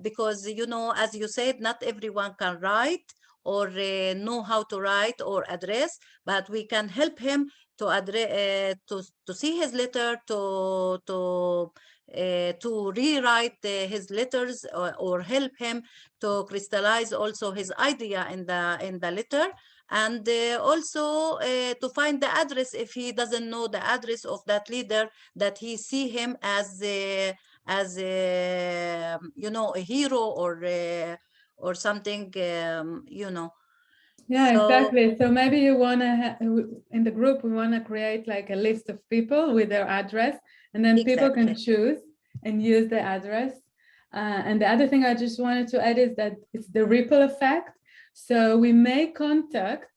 Because, as you said, not everyone can write or know how to write or address, but we can help him to address, to see his letter, to rewrite his letters, or help him to crystallize also his idea in the letter, and also to find the address if he doesn't know the address of that leader, that he see him as a hero or something, Yeah, So, exactly. So maybe you want to, in the group, we want to create like a list of people with their address, and then people can choose and use the address. And the other thing I just wanted to add is that it's the ripple effect. So we may contact,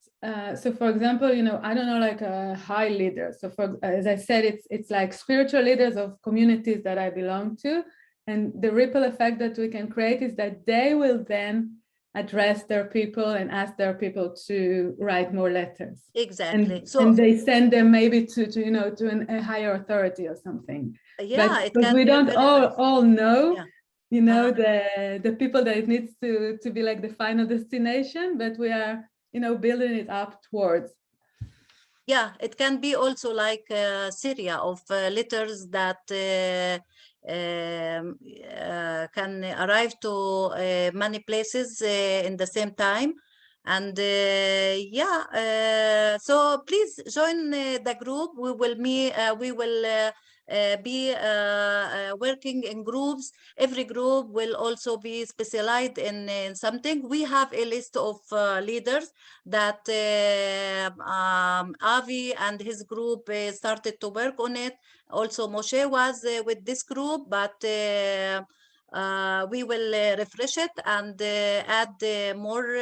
so for example, I don't know, like a high leader. So as I said, it's like spiritual leaders of communities that I belong to. And the ripple effect that we can create is that they will then address their people and ask their people to write more letters. Exactly. And they send them maybe to a higher authority or something. Yeah, but we don't all know, Yeah. the people that it needs to be like the final destination, but we are, building it up towards. Yeah, it can be also like a series of letters that can arrive to many places in the same time. And so please join the group. We will be working in groups. Every group will also be specialized in something. We have a list of leaders that Avi and his group started to work on it. Also Moshe was with this group, but we will refresh it and add more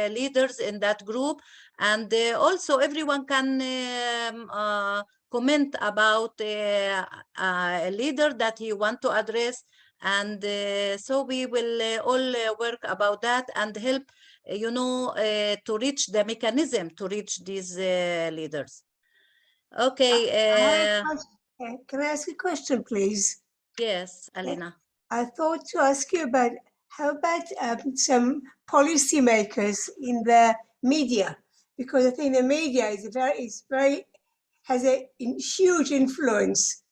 leaders in that group. And also everyone can comment about a leader that he want to address. And so we will all work about that and help you know, to reach the mechanism to reach these leaders. Okay. Can I ask a question, please? Yes, Alina. I thought to ask you about how about some policymakers in the media, because I think the media has a huge influence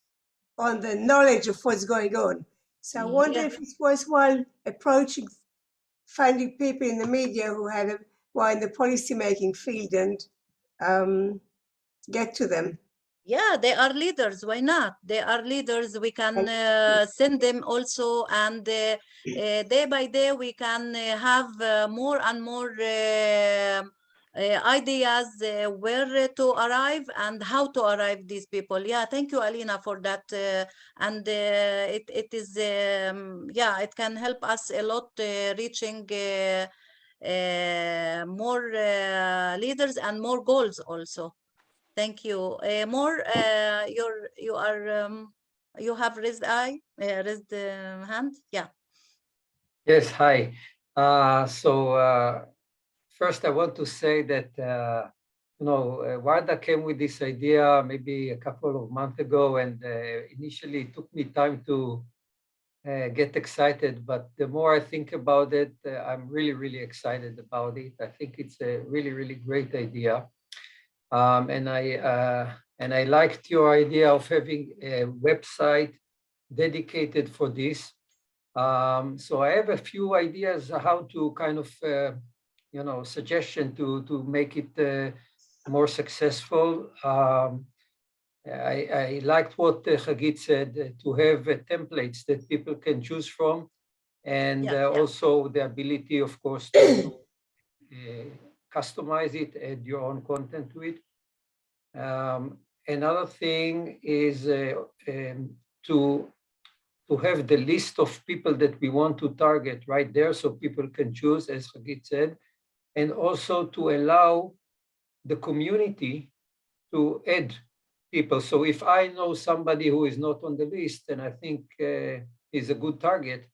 on the knowledge of what's going on. So I wonder if it's worthwhile approaching, finding people in the media who are in the policymaking field and get to them. Yeah, they are leaders. Why not? They are leaders. We can send them also, and day by day we can have more and more ideas where to arrive and how to arrive these people. Yeah, thank you, Alina, for that. And it is yeah, it can help us a lot reaching more leaders and more goals also. Thank you. More, you have raised hand. Yeah. Yes. Hi. First, I want to say that you know, Warda came with this idea maybe a couple of months ago, and initially it took me time to get excited. But the more I think about it, I'm really, really excited about it. I think it's a really, really great idea. And I liked your idea of having a website dedicated for this. So I have a few ideas how to kind of, you know, suggestion to make it more successful. I liked what Hagit said, to have templates that people can choose from, and also the ability, of course, to customize it, add your own content to it. Another thing is to have the list of people that we want to target right there, so people can choose, as Hagit said, and also to allow the community to add people. So if I know somebody who is not on the list and I think is a good target,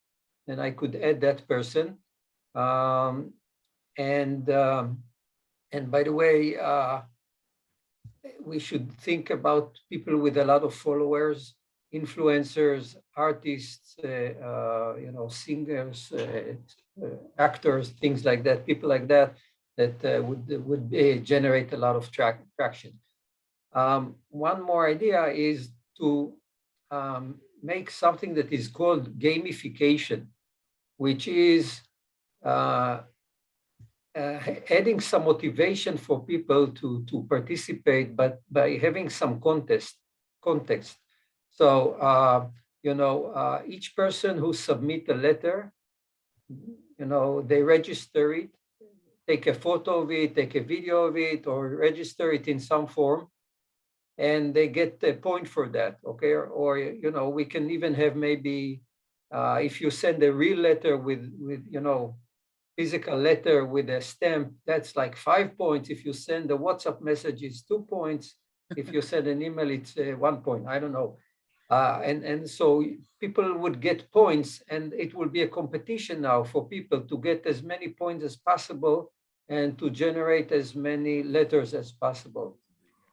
then I could add that person. And by the way, we should think about people with a lot of followers, influencers, artists, you know, singers, actors, things like that, people like that, that would generate a lot of traction. One more idea is to make something that is called gamification, which is adding some motivation for people to participate, but by having some context. So, you know, each person who submit a letter, you know, they register it, take a photo of it, take a video of it, or register it in some form, and they get a point for that, okay? Or you know, we can even have maybe, if you send a real letter with you know, physical letter with a stamp, that's like 5 points. If you send a WhatsApp message, it's 2 points. If you send an email, it's 1 point. I don't know. And so people would get points, and it will be a competition now for people to get as many points as possible and to generate as many letters as possible.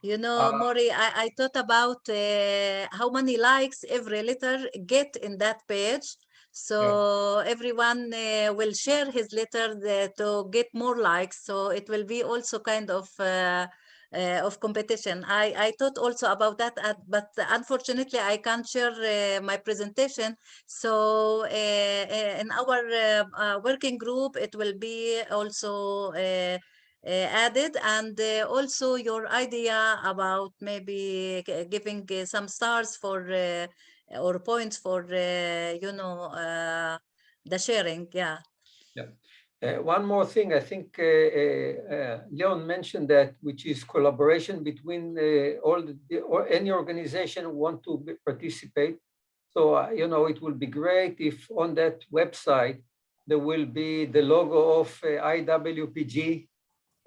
You know, Mori, I thought about how many likes every letter get in that page. So everyone will share his letter to get more likes. So it will be also kind of competition. I thought also about that, but unfortunately I can't share my presentation. So in our working group, it will be also added, and also your idea about maybe giving some stars for or points for you know, the sharing. Yeah. One more thing, I think Leon mentioned that, which is collaboration between or any organization want to participate. So you know, it will be great if on that website there will be the logo of IWPG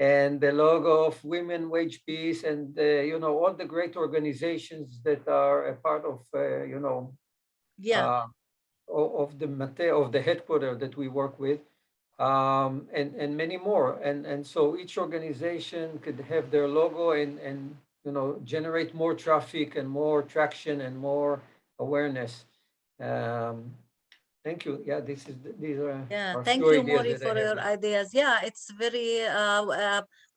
and the logo of Women Wage Peace, and you know, all the great organizations that are a part of you know, of the headquarters that we work with. and many more. And so each organization could have their logo and generate more traffic and more traction and more awareness. Thank you. Yeah, these are thank few you, ideas Mori, that for I your have. ideas. Yeah, it's very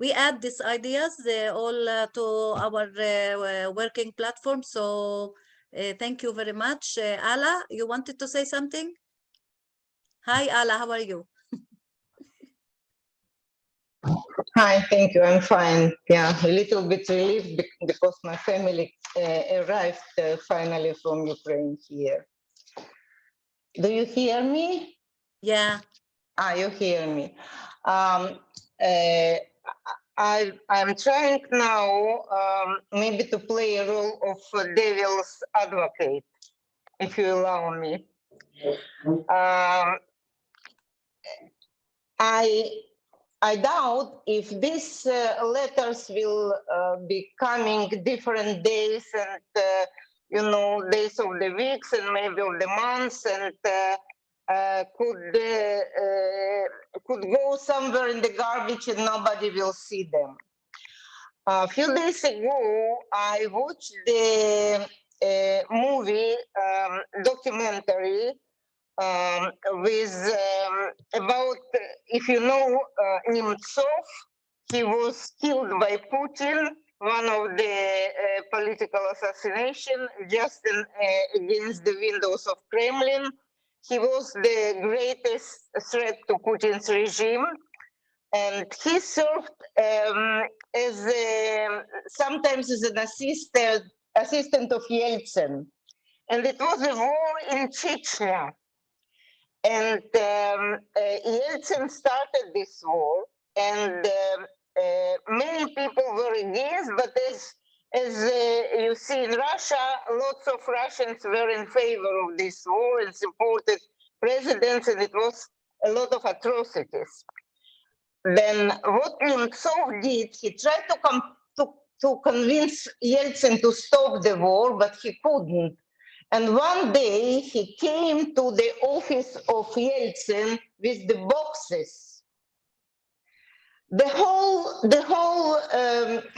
we add these ideas all to our working platform. So thank you very much. Ala, you wanted to say something? Hi, Ala, how are you? Hi, thank you. I'm fine. Yeah, a little bit relieved because my family arrived finally from Ukraine here. Do you hear me? Yeah. You hear me. I'm trying now maybe to play a role of devil's advocate, if you allow me. I doubt if these letters will be coming different days and days of the weeks and maybe of the months and could go somewhere in the garbage and nobody will see them. A few days ago, I watched the movie documentary with about, if you know, Nemtsov. He was killed by Putin, one of the political assassination just against the windows of Kremlin. He was the greatest threat to Putin's regime. And he served sometimes as an assistant of Yeltsin. And it was a war in Chechnya. And Yeltsin started this war, and many people were against, but as you see in Russia, lots of Russians were in favor of this war and supported presidents, and it was a lot of atrocities. Then what Nemtsov did, he tried to convince Yeltsin to stop the war, but he couldn't. And one day he came to the office of Yeltsin with the boxes. The whole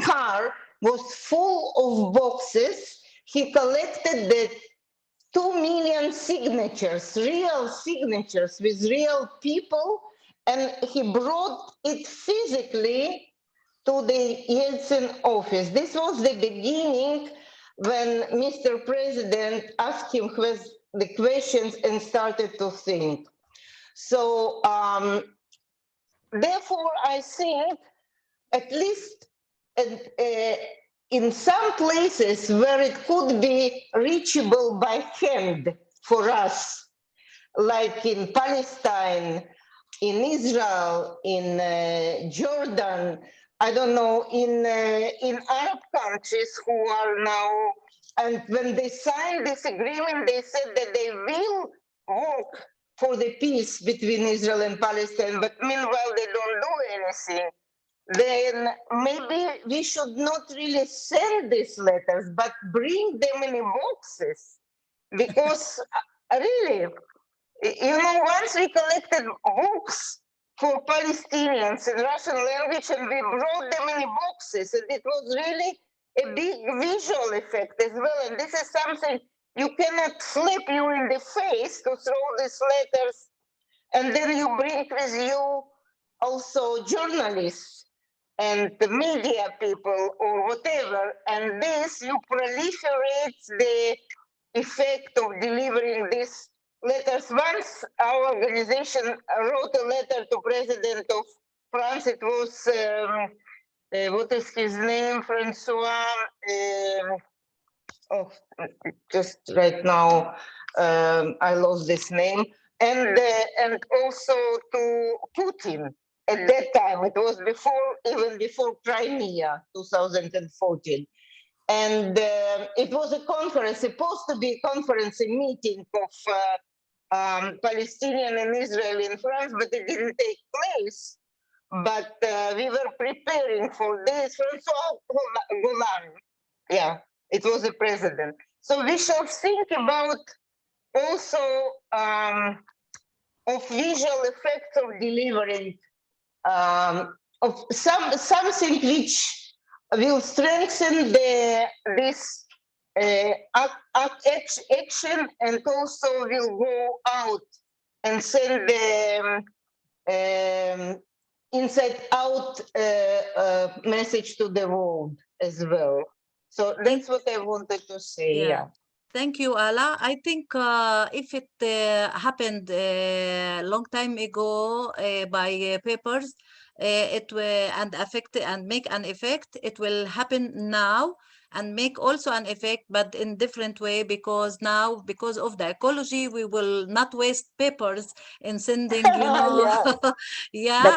car was full of boxes. He collected the 2 million signatures, real signatures with real people, and he brought it physically to the Yeltsin office. This was the beginning when Mr. President asked him the questions and started to think. So therefore, I think at least in some places where it could be reachable by hand for us, like in Palestine, in Israel, in Jordan, I don't know, in Arab countries who are now, and when they signed this agreement, they said that they will work for the peace between Israel and Palestine, but meanwhile they don't do anything. Then maybe we should not really send these letters, but bring them in boxes, because really, once we collected books for Palestinians in Russian language and we brought them in boxes, and it was really a big visual effect as well. And this is something you cannot slap you in the face to throw these letters, and then you bring with you also journalists and the media people or whatever, and this you proliferate the effect of delivering these letters. Once our organization wrote a letter to President of France, it was, what is his name, Francois, just right now, I lost this name, and also to Putin. At that time, it was even before Crimea, 2014. And it was a conference, supposed to be a conference, a meeting of Palestinian and Israel in France, but it didn't take place. But we were preparing for this. Francois Golan, yeah, it was the president. So we shall think about also of visual effects of delivering of something which will strengthen this action, and also will go out and send the inside out message to the world as well. So that's what I wanted to say. Yeah. Thank you, Ala. I think if it happened a long time ago by papers, it will and affect and make an effect. It will happen now and make also an effect, but in different way, because now, because of the ecology, we will not waste papers in sending, you know,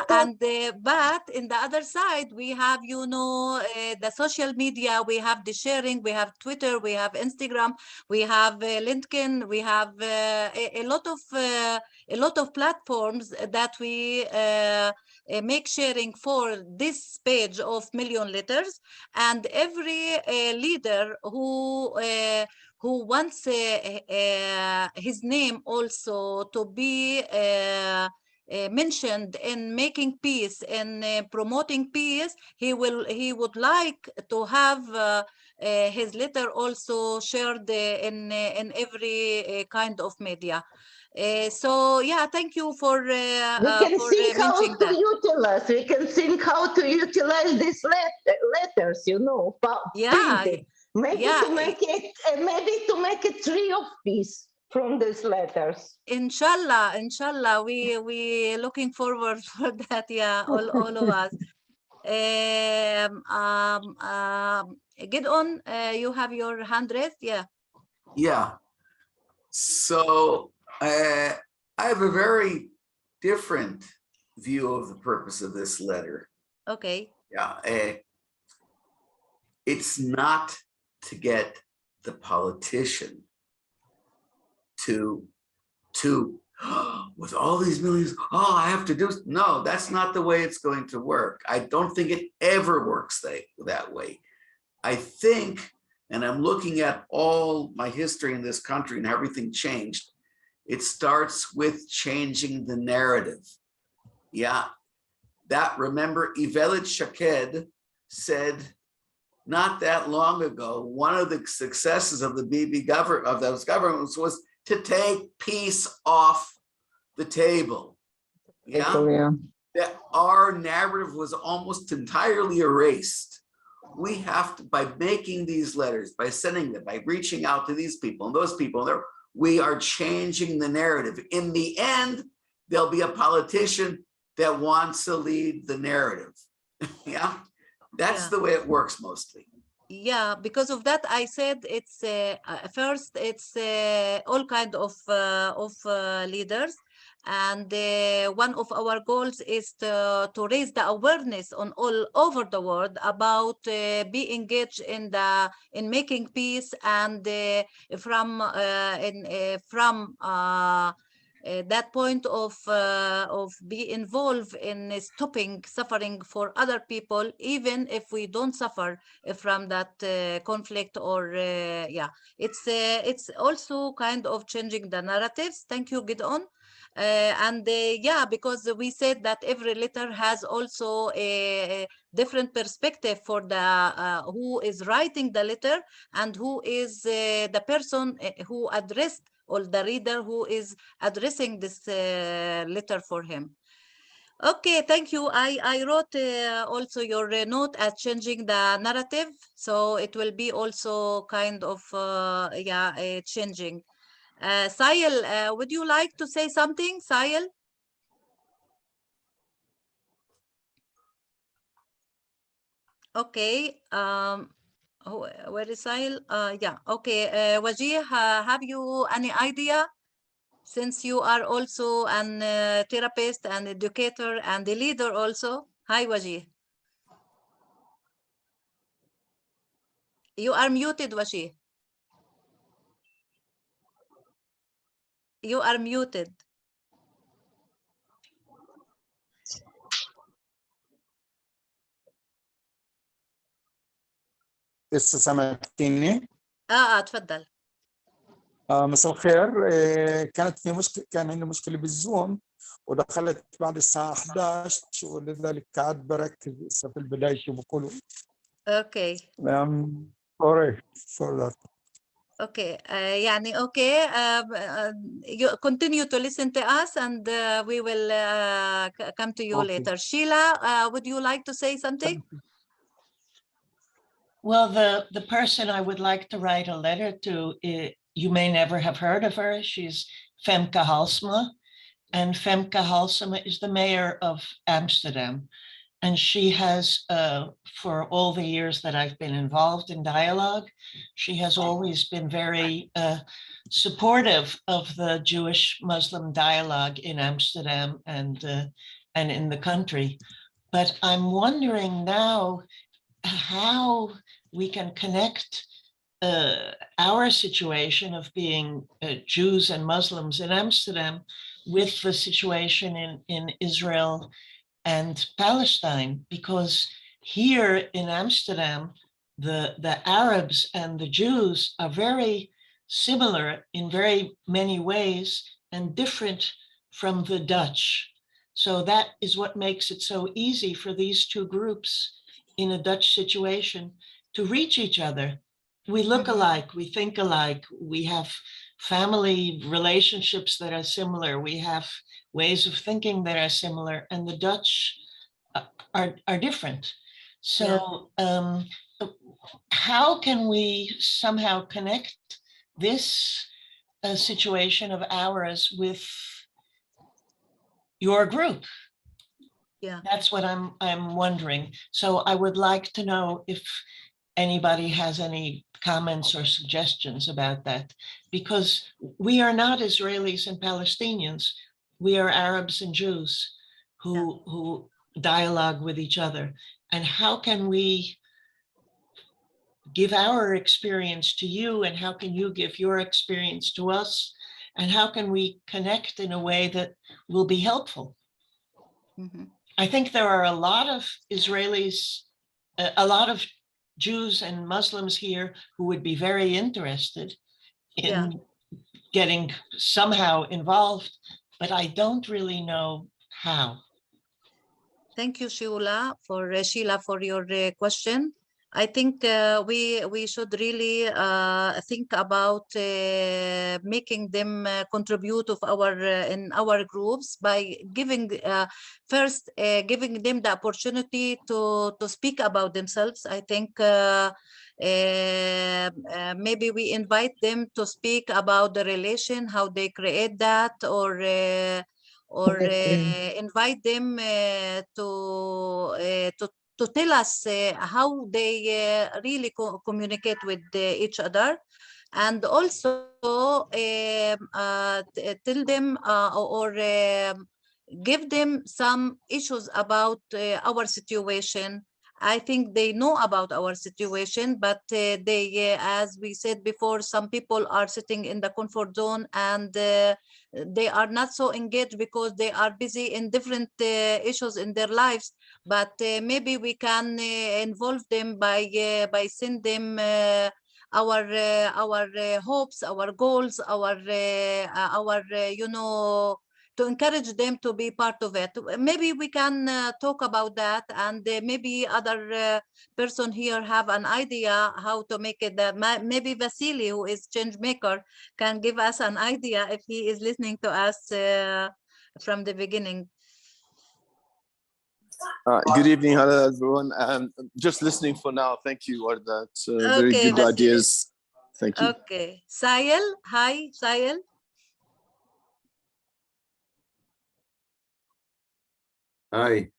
and but in the other side, we have, you know, the social media, we have the sharing, we have Twitter, we have Instagram, we have LinkedIn, we have a lot of platforms that we make sharing for this page of million letters, and every leader who wants his name also to be mentioned in making peace and promoting peace, he would like to have his letter also shared in every kind of media. So yeah, thank you for we can think how mentioning to that. utilize. We can think how to utilize these letters. You know, printed. Maybe to make it, maybe to make a tree of peace from these letters. Inshallah, we looking forward for that. Yeah, all of us. Get on. You have your hand raised. Yeah. Yeah. So I have a very different view of the purpose of this letter. Okay. Yeah. It's not to get the politician to with all these millions, oh, I have to do. No, that's not the way it's going to work. I don't think it ever works that way. I think, and I'm looking at all my history in this country and how everything changed, it starts with changing the narrative. Yeah, that, remember, Ivelit Shaked said not that long ago, one of the successes of the Bibi government, of those governments, was to take peace off the table. Yeah, that our narrative was almost entirely erased. We have to, by making these letters, by sending them, by reaching out to these people and those people, we are changing the narrative. In the end, there'll be a politician that wants to lead the narrative. Yeah, that's the way it works mostly. Yeah, because of that, I said it's first it's all kind of leaders, and one of our goals is to raise the awareness on all over the world about be engaged in making peace, and from that point of be involved in stopping suffering for other people, even if we don't suffer from that conflict, or yeah, it's also kind of changing the narratives. Thank you, Gideon. And yeah, because we said that every letter has also a different perspective for the who is writing the letter, and who is the person who addressed, or the reader who is addressing this letter for him. Okay, thank you. I wrote also your note as changing the narrative, so it will be also kind of yeah, changing. Sahil, would you like to say something, Sahil? Okay. Where is Sahil? Yeah. Okay. Wajih, have you any idea? Since you are also an therapist and educator and a leader also. Hi, Wajih. You are muted, Wajih. You are muted. لسه سامعتني؟ تفضل. مساء الخير. كانت في مشكلة، كان عندي مشكلة بالزوم ودخلت بعد الساعة 11 ولذلك قاعد بركز في البداية شو بقولوا. Okay. Sorry for that. Okay. يعني okay. You continue to listen to us, and we will come to you later. Sheila, would you like to say something? Well, the person I would like to write a letter to, you may never have heard of her. She's Femke Halsema, and Femke Halsema is the mayor of Amsterdam. And she has, for all the years that I've been involved in dialogue, she has always been very supportive of the Jewish-Muslim dialogue in Amsterdam and in the country. But I'm wondering now how we can connect our situation of being Jews and Muslims in Amsterdam with the situation in Israel and Palestine, because here in Amsterdam, the Arabs and the Jews are very similar in very many ways and different from the Dutch. So that is what makes it so easy for these two groups in a Dutch situation to reach each other. We look alike, we think alike, we have family relationships that are similar, we have ways of thinking that are similar, and the Dutch are different. So how can we somehow connect this situation of ours with your group? Yeah, that's what I'm wondering. So I would like to know if anybody has any comments or suggestions about that, because we are not Israelis and Palestinians. We are Arabs and Jews who dialogue with each other. And how can we give our experience to you, and how can you give your experience to us? And how can we connect in a way that will be helpful? I think there are a lot of Israelis, a lot of Jews and Muslims here who would be very interested in getting somehow involved, but I don't really know how. Thank you, Sheila, for your question. I think we should really think about making them contribute in our groups by giving first giving them the opportunity to speak about themselves. I think maybe we invite them to speak about the relation, how they create that, or invite them to tell us how they really communicate with each other, and also tell them or give them some issues about our situation. I think they know about our situation, but they, as we said before, some people are sitting in the comfort zone, and they are not so engaged because they are busy in different issues in their lives. But maybe we can involve them by send them our hopes, our goals, our you know, to encourage them to be part of it. Maybe we can talk about that, and maybe other person here have an idea how to make it. Maybe Vasily, who is change maker, can give us an idea if he is listening to us from the beginning. Good evening, hello everyone. Just listening for now. Thank you, Warda. It's very Okay, good Vasily. ideas. Thank you. Okay, Sayel, hi, Sayel. Hi.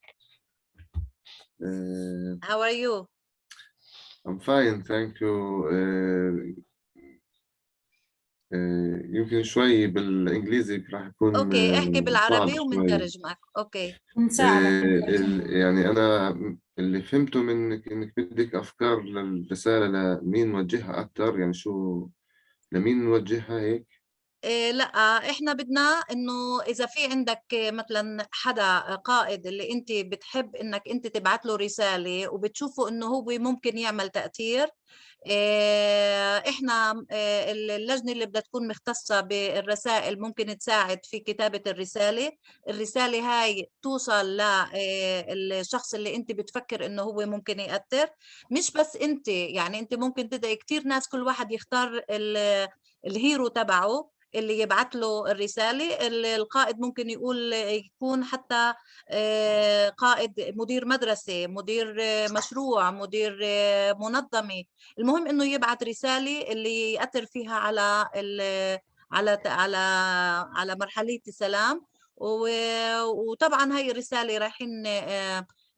How are you? I'm fine, thank you. يمكن شوي بالإنجليزي راح يكون اوكي، احكي صعب بالعربي شوي. ومنترج معك. اوكي. يعني أنا اللي فهمته منك إنك بدك أفكار للرسالة لمين نوجهها أكثر، يعني شو لمين نوجهها هيك؟ لا احنا بدنا انه اذا في عندك مثلا حدا قائد اللي انت بتحب انك انت تبعت له رسالة وبتشوفه انه هو ممكن يعمل تأثير، احنا اللجنة اللي بدها تكون مختصة بالرسائل ممكن تساعد في كتابة الرسالة هاي توصل للشخص اللي انت بتفكر انه هو ممكن يأثر. مش بس انت، يعني انت ممكن تدعي كتير ناس، كل واحد يختار الهيرو تبعه اللي يبعت له الرسالة. القائد ممكن يكون حتى قائد، مدير مدرسة، مدير مشروع، مدير منظمة. المهم انه يبعت رسالة اللي يأثر فيها على مرحلة السلام. وطبعا هاي الرسالة رايحين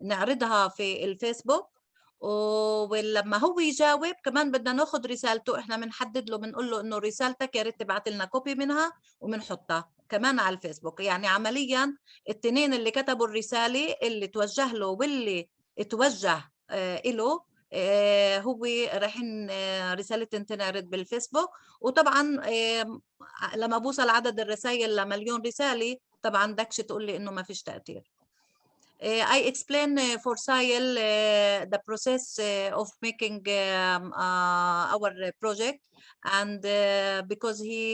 نعرضها في الفيسبوك، ولما هو يجاوب كمان بدنا ناخذ رسالته، احنا بنحدد له، بنقول له انه رسالتك يا ريت تبعت لنا كوبي منها وبنحطها كمان على الفيسبوك. يعني عمليا التنين اللي كتبوا الرسالة، اللي توجه له واللي توجه له، هو رايحين رسالة تنعرض بالفيسبوك. وطبعا لما بوصل عدد الرسائل لمليون رسالة طبعا دكش تقول لي انه ما فيش تأثير. I explain for Sahil the process of making our project, and because he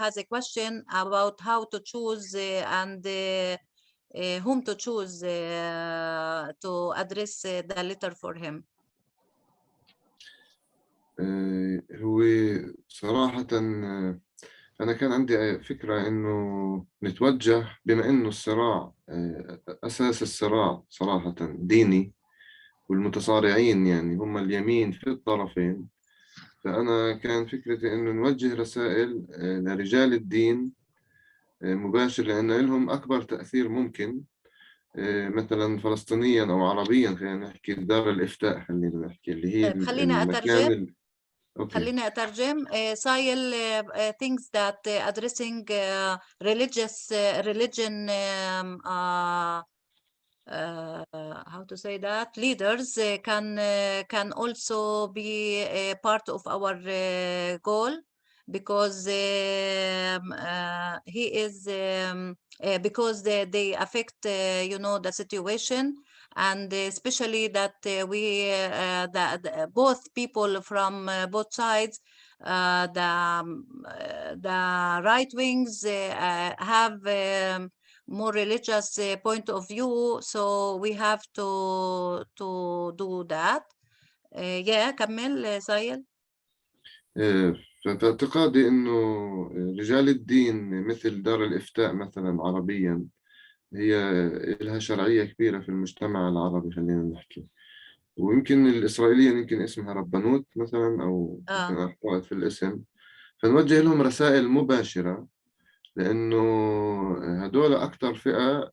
has a question about how to choose and whom to choose to address the letter for him. هو صراحة أنا كان عندي فكرة إنه نتوجه، بما إنه الصراع أساس الصراع صراحة ديني، والمتصارعين يعني هم اليمين في الطرفين، فأنا كان فكرتي إنه نوجه رسائل لرجال الدين مباشر، لأن لهم أكبر تأثير ممكن، مثلا فلسطينيا أو عربيا. خلينا نحكي دار الإفتاء، خلينا نحكي اللي هي طيب خلينا أترجم. خليني أترجم. Sahil thinks that addressing religion how to say that, leaders can also be a part of our goal, because he is because they affect you know, the situation, and especially that both people from both sides, the right wings have more religious point of view, so we have to do that. yeah كمل سايل. فاعتقادي إنه رجال الدين مثل دار الإفتاء مثلا عربيا هي لها شرعية كبيرة في المجتمع العربي، خلينا نحكي. ويمكن الإسرائيلية يمكن اسمها ربانوت مثلا، أو يمكن أخطأت في الاسم. فنوجه لهم رسائل مباشرة، لأنه هدول أكثر فئة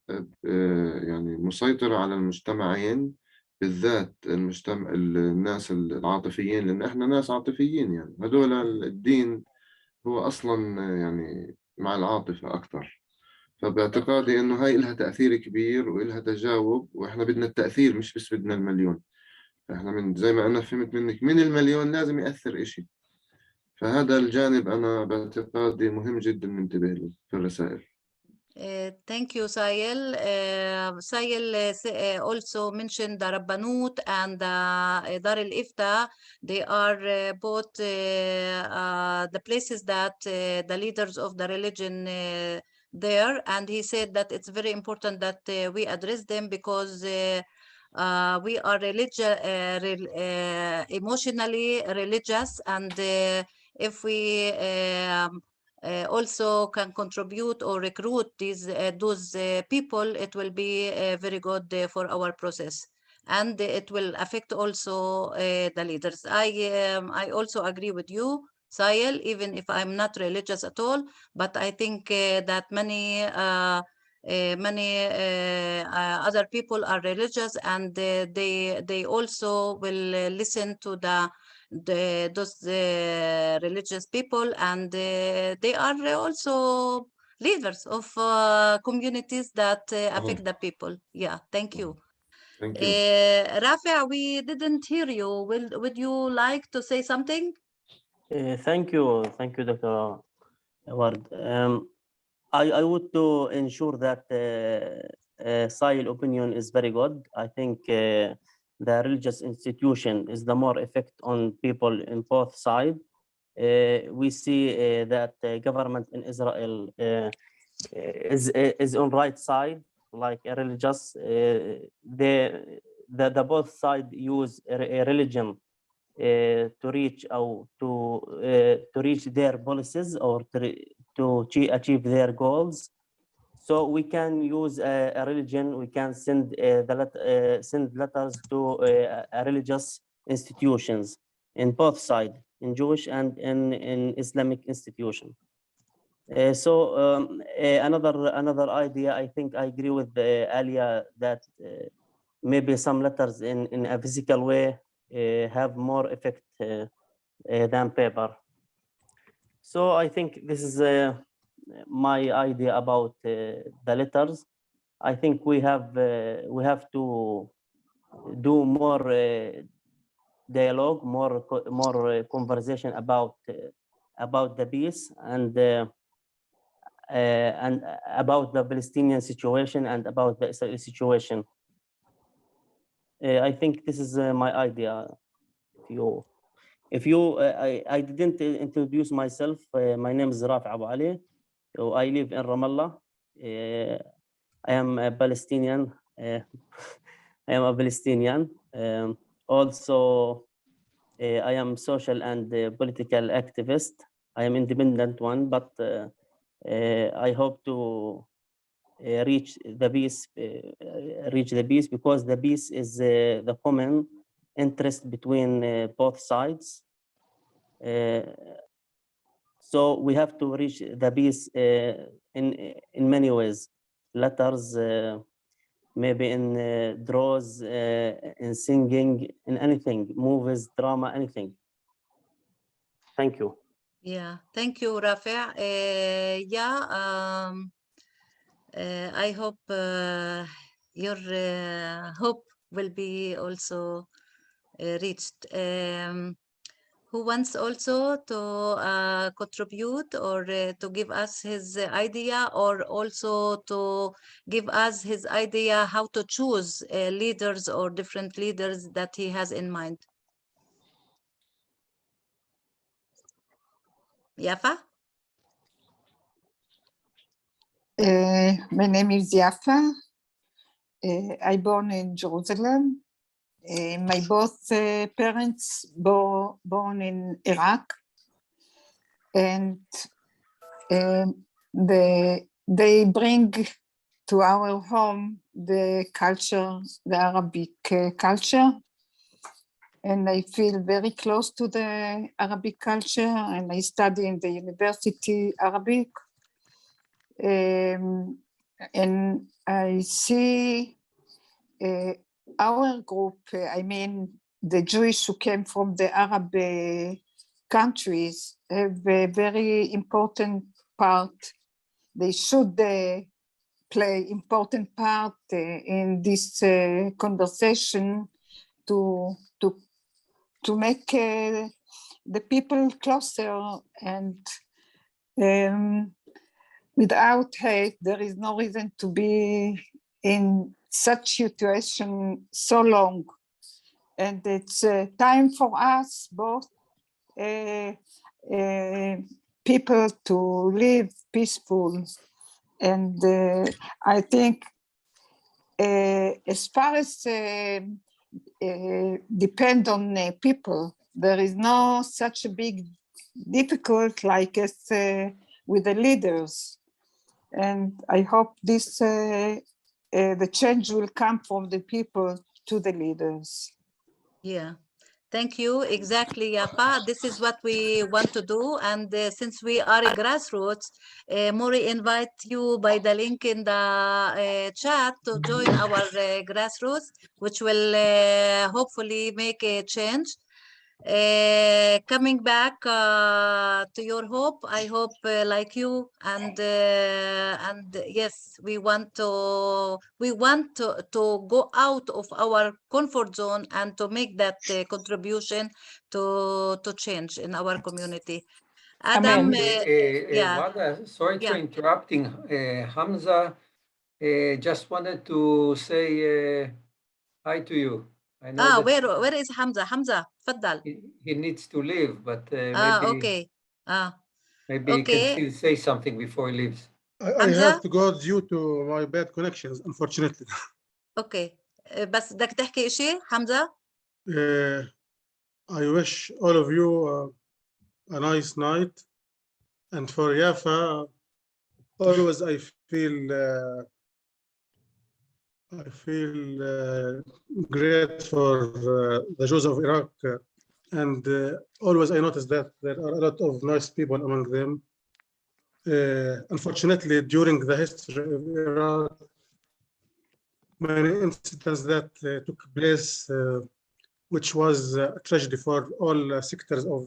يعني مسيطرة على المجتمعين، بالذات الناس العاطفيين، لأن إحنا ناس عاطفيين. يعني هدول الدين هو أصلا يعني مع العاطفة أكثر. فباعتقادي إنه هاي إلها تأثير كبير وإلها تجاوب، وإحنا بدنا التأثير، مش بس بدنا المليون. إحنا من زي ما أنا فهمت منك، من المليون لازم يأثر إشي. فهذا الجانب أنا باعتقادي مهم جدا ننتبه له في الرسائل. Thank you, Sahil. Sahil also mentioned the Rabbanut and Dar al-Ifta. They are both the places that the leaders of the religion there, and he said that it's very important that we address them, because we are emotionally religious, and if we also can contribute or recruit those people, it will be very good for our process, and it will affect also the leaders. I also agree with you, Sahil, even if I'm not religious at all, but I think that many other people are religious, and they also will listen to those religious people, and they are also leaders of communities that affect the people. Yeah, thank you. Thank you. Rafi, we didn't hear you. Would you like to say something? Thank you, Dr. Word. I would to ensure that Sahil opinion is very good. I think the religious institution is the more effect on people in both sides. We see that the government in Israel is on right side, like a religious. The both side use a religion to reach to reach their policies or to achieve their goals. So we can use a religion. We can send send letters to religious institutions in both sides, in Jewish and in Islamic institution. Another idea, I think I agree with Alia that maybe some letters in a physical way have more effect than paper. So I think this is my idea about the letters. I think we have to do more dialogue, more conversation about the peace and about the Palestinian situation and about the Israeli situation. I think this is my idea. If you I didn't introduce myself. My name is Rafi Abu Ali. I live in Ramallah. I am a Palestinian. I am a Palestinian. Also, I am social and political activist. I am independent one, but I hope to reach the peace. Because the peace is the common interest between both sides. So we have to reach the peace in many ways. Letters, maybe in draws, in singing, in anything, movies, drama, anything. Thank you. Yeah, thank you, Rafi. I hope your hope will be also reached. Who wants also to contribute or to give us his idea, or also to give us his idea how to choose leaders or different leaders that he has in mind? Yafa? My name is Yafa. I born in Jerusalem. My both parents born in Iraq, and they bring to our home the culture, the Arabic culture, and I feel very close to the Arabic culture, and I study in the university Arabic, and I see our group, I mean, the Jewish who came from the Arab countries have a very important part. They should play important part in this conversation to make the people closer, and without hate, there is no reason to be in such situation so long. And it's time for us both people to live peaceful. And I think as far as depend on people, there is no such a big difficult like as with the leaders. And I hope this the change will come from the people to the leaders. Yeah, thank you. Exactly, Yafa. This is what we want to do. And since we are a grassroots, Mori invite you by the link in the chat to join our grassroots, which will hopefully make a change. Coming back to your hope, I hope like you, and yes, we want to go out of our comfort zone and to make that contribution to change in our community. Adam, yeah. Warda, sorry for interrupting. Hamza just wanted to say hi to you. I know that where is Hamza? Hamza, تفضل. he needs to leave, but maybe okay. Maybe he can still say something before he leaves. I have to go due to my bad connections, unfortunately. Okay. بس بدك تحكي شيء حمزة؟ I wish all of you a nice night, and for Yafa, always I feel great for the Jews of Iraq, and always I notice that there are a lot of nice people among them. Unfortunately, during the history of Iraq, many incidents that took place, which was a tragedy for all sectors of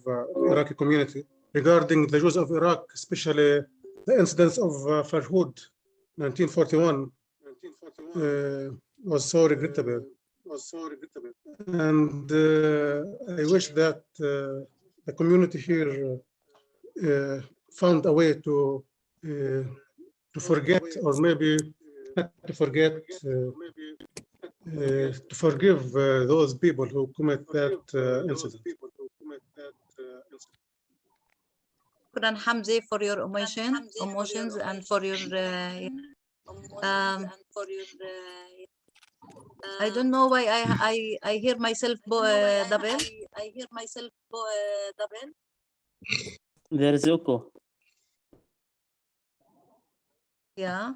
Iraqi community. Regarding the Jews of Iraq, especially the incidents of Farhud, 1941, was so regrettable. And I wish that the community here found a way to forget, or maybe not to forget, to forgive those people who commit that incident. شكرا حمزة for your emotions and for your I don't know why I hear myself double. There is echo. Yeah.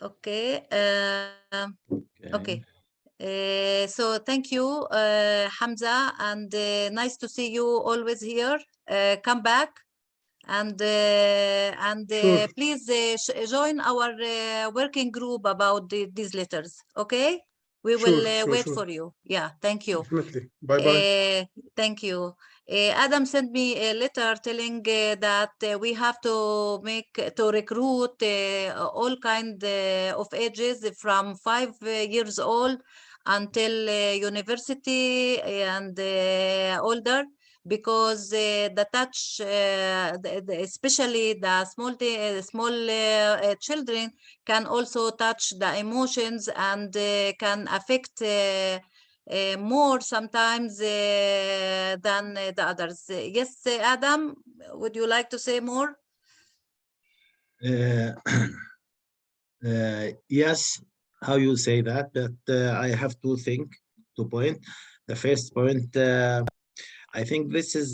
Okay. Okay. So thank you, Hamza, and nice to see you always here. Come back, and Sure. please join our working group about these letters. Okay, we will wait for you. Yeah, thank you. Definitely. Bye bye. Thank you. Adam sent me a letter telling that we have to recruit all kind of ages from 5 years old until university and older, because the touch, especially the small children, can also touch the emotions and can affect more sometimes than the others. Yes, Adam, would you like to say more? Yes, how you say that, but I have two points. The first point, I think this is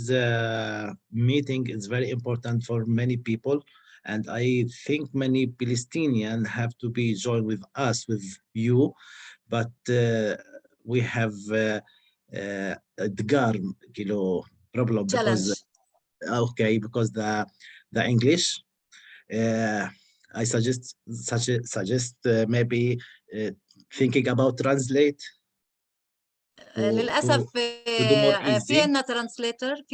meeting is very important for many people, and I think many Palestinians have to be joined with us, with you, but we have Edgar problem because because the English. I suggest maybe thinking about translate. للأسف في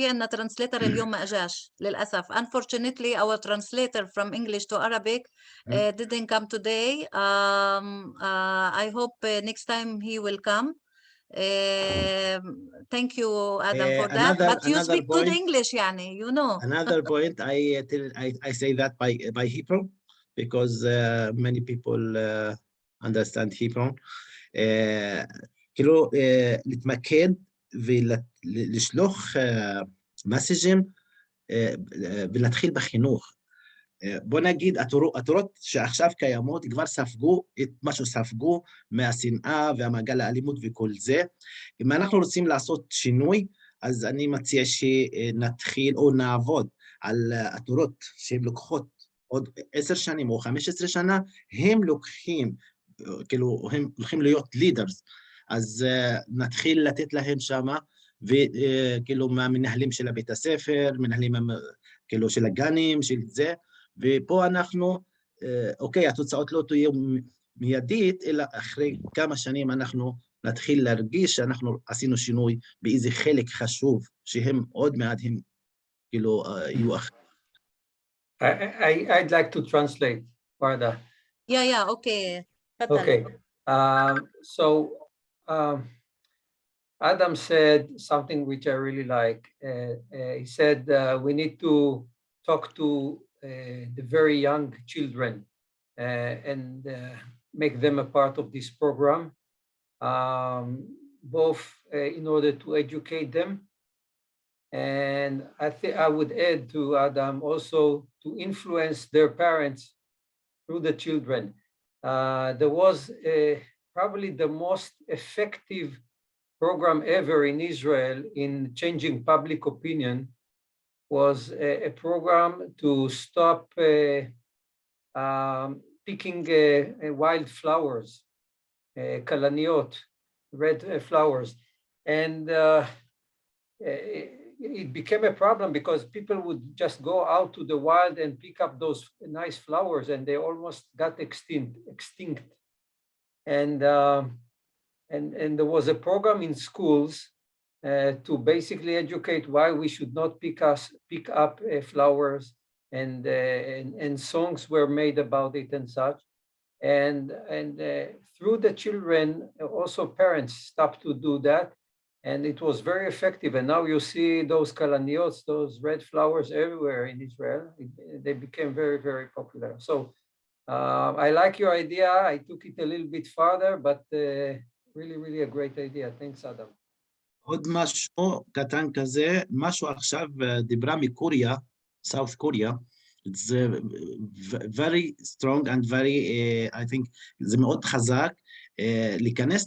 عنا ترانسليتر اليوم ما أجاش للأسف. Unfortunately, our translator from English to Arabic didn't come today. I hope next time he will come. Thank you, Adam, for that. But you speak good English, يعني, you know. Another point, I say that by Hebrew, because many people understand Hebrew. כאילו להתמקד ולשלוח מסג'ים ולהתחיל בחינוך. בוא נגיד, התורות שעכשיו קיימות כבר ספגו את מה שספגו מהשנאה והמעגל האלימות וכל זה. אם אנחנו רוצים לעשות שינוי, אז אני מציע שנתחיל או נעבוד על התורות שהן לוקחות עוד 10 שנים או 15 שנה, הם לוקחים, כאילו, הם הולכים להיות לידרס. אז נתחיל לתת להם שמה, וכאילו מהמנהלים של הבית הספר, מנהלים כאילו של הגנים, של זה, ופה אנחנו, אוקיי, התוצאות לא תהיו מיידית, אלא אחרי כמה שנים אנחנו נתחיל להרגיש שאנחנו עשינו שינוי באיזה חלק חשוב, שהם עוד מעט הם כאילו יהיו אחרים. I'd like to translate, Warda. Yeah, okay. Okay. So Adam said something which I really like. He said we need to talk to the very young children and make them a part of this program, both in order to educate them. And I think I would add to Adam also to influence their parents through the children. There was probably the most effective program ever in Israel in changing public opinion was a program to stop picking wild flowers, kalaniot, red flowers. And it became a problem because people would just go out to the wild and pick up those nice flowers, and they almost got extinct. And there was a program in schools to basically educate why we should not pick up flowers, and songs were made about it and such. And through the children, also parents stopped to do that. And it was very effective. And now you see those kalaniots, those red flowers everywhere in Israel. They became very, very popular. So I like your idea. I took it a little bit farther, but really, really a great idea. Thanks, Adam. עוד משהו קטן כזה, משהו עכשיו דיברה מקוריה, South Korea. It's very strong and very, I think, זה מאוד חזק. להיכנס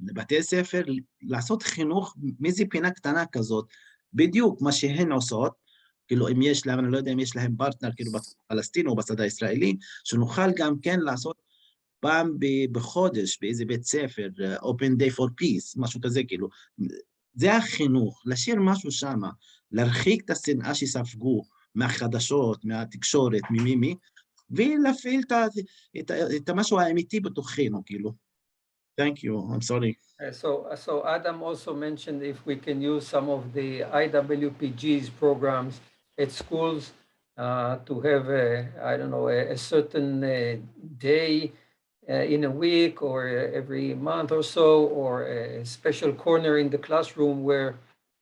לבתי ספר, לעשות חינוך מאיזו פינה קטנה כזאת, בדיוק מה שהן עושות, כאילו אם יש להם, אני לא יודע אם יש להם פרטנר, כאילו בפלסטין או בצד הישראלי, שנוכל גם כן לעשות פעם בחודש, באיזה בית ספר, Open Day for Peace, משהו כזה, כאילו, זה החינוך, להשאיר משהו שם, להרחיק את השנאה שספגו מהחדשות, מהתקשורת, ממי, ולהפעיל את המשהו האמיתי בתוכנו, כאילו. Thank you. I'm sorry. So Adam also mentioned if we can use some of the IWPG's programs at schools to have I don't know, a certain day in a week or every month or so, or a special corner in the classroom where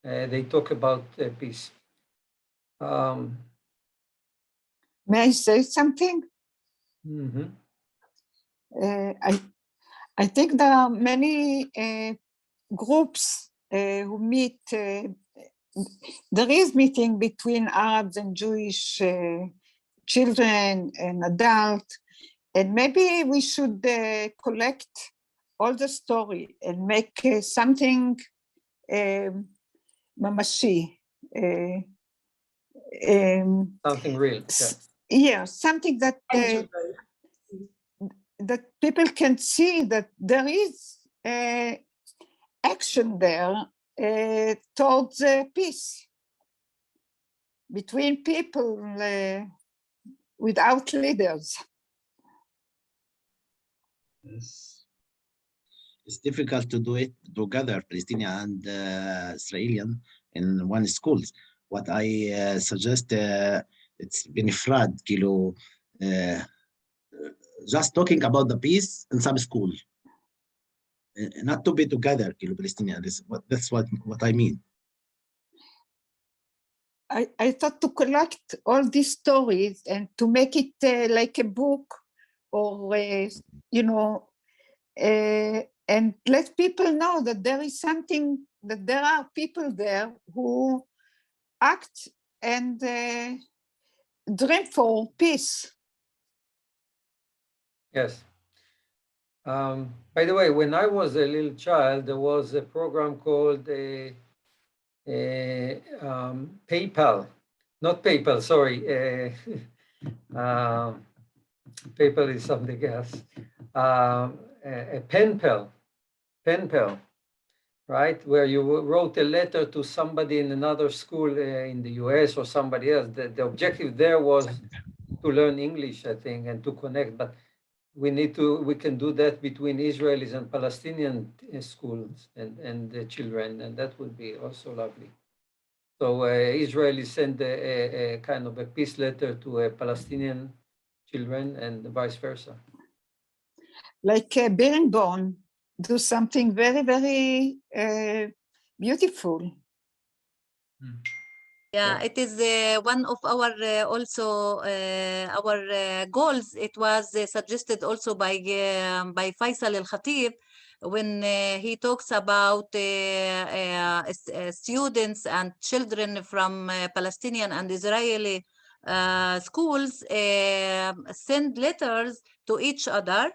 they talk about peace. May I say something? Mm-hmm. I think there are many groups who meet. There is meeting between Arabs and Jewish children and adults, and maybe we should collect all the story and make something mamashi. Something real. Yeah, something that that people can see that there is action there towards peace between people without leaders. Yes. It's difficult to do it together, Palestinian and Israeli in one schools. What I suggest, it's بنفراد, كيلو, just talking about the peace in some school, not to be together, كيلو Palestinian. That's what I mean. I thought to collect all these stories and to make it like a book, or you know, and let people know that there is something, that there are people there who act and dream for peace. Yes. By the way, when I was a little child, there was a program called PayPal, not PayPal, sorry. PayPal is something else. A pen pal, right? Where you wrote a letter to somebody in another school in the US or somebody else. The objective there was to learn English, I think, and to connect, but we can do that between Israelis and Palestinian schools and the children, and that would be also lovely. So Israelis send a kind of a peace letter to Palestinian children and vice versa. Like Birnbaum, do something very, very beautiful. Yeah, it is one of our also our goals. It was suggested also by Faisal Al-Khatib when he talks about students and children from Palestinian and Israeli schools send letters to each other.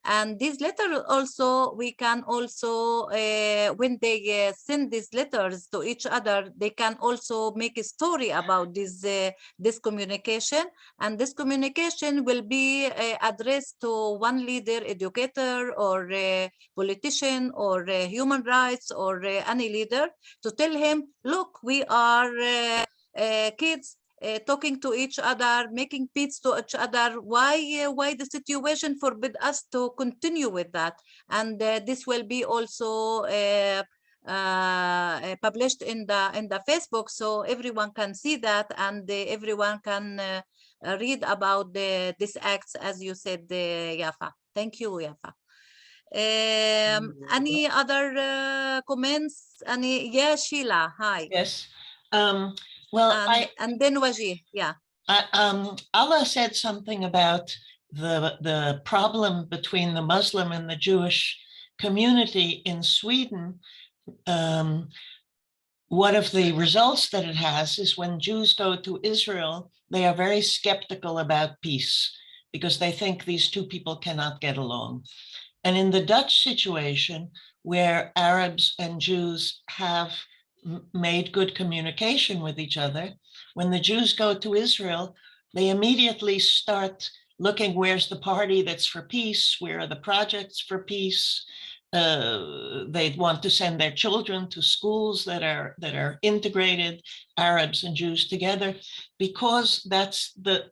And these letters also, we can also, when they send these letters to each other, they can also make a story about this communication. And this communication will be addressed to one leader, educator, or politician, or human rights, or any leader, to tell him, look, we are kids talking to each other, making peace to each other. Why the situation forbid us to continue with that? And this will be also published in the Facebook, so everyone can see that, and everyone can read about these acts, as you said, Yafa. Thank you, Yafa. Any other comments? Yeah, Sheila, hi. Yes. Well, and then Wajih, yeah. Allah said something about the problem between the Muslim and the Jewish community in Sweden. One of the results that it has is when Jews go to Israel, they are very skeptical about peace because they think these two people cannot get along. And in the Dutch situation, where Arabs and Jews have made good communication with each other, when the Jews go to Israel, they immediately start looking, where's the party that's for peace? Where are the projects for peace? They want to send their children to schools that are integrated, Arabs and Jews together, because that's the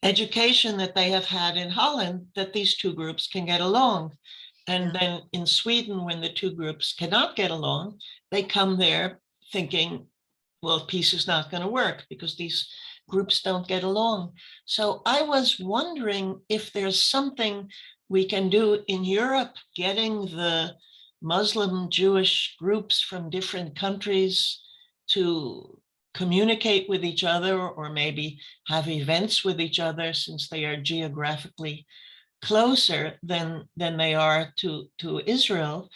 education that they have had in Holland, that these two groups can get along. And then in Sweden, when the two groups cannot get along, they come there thinking, well, peace is not going to work because these groups don't get along. So I was wondering if there's something we can do in Europe, getting the Muslim Jewish groups from different countries to communicate with each other, or maybe have events with each other, since they are geographically closer than they are to Israel.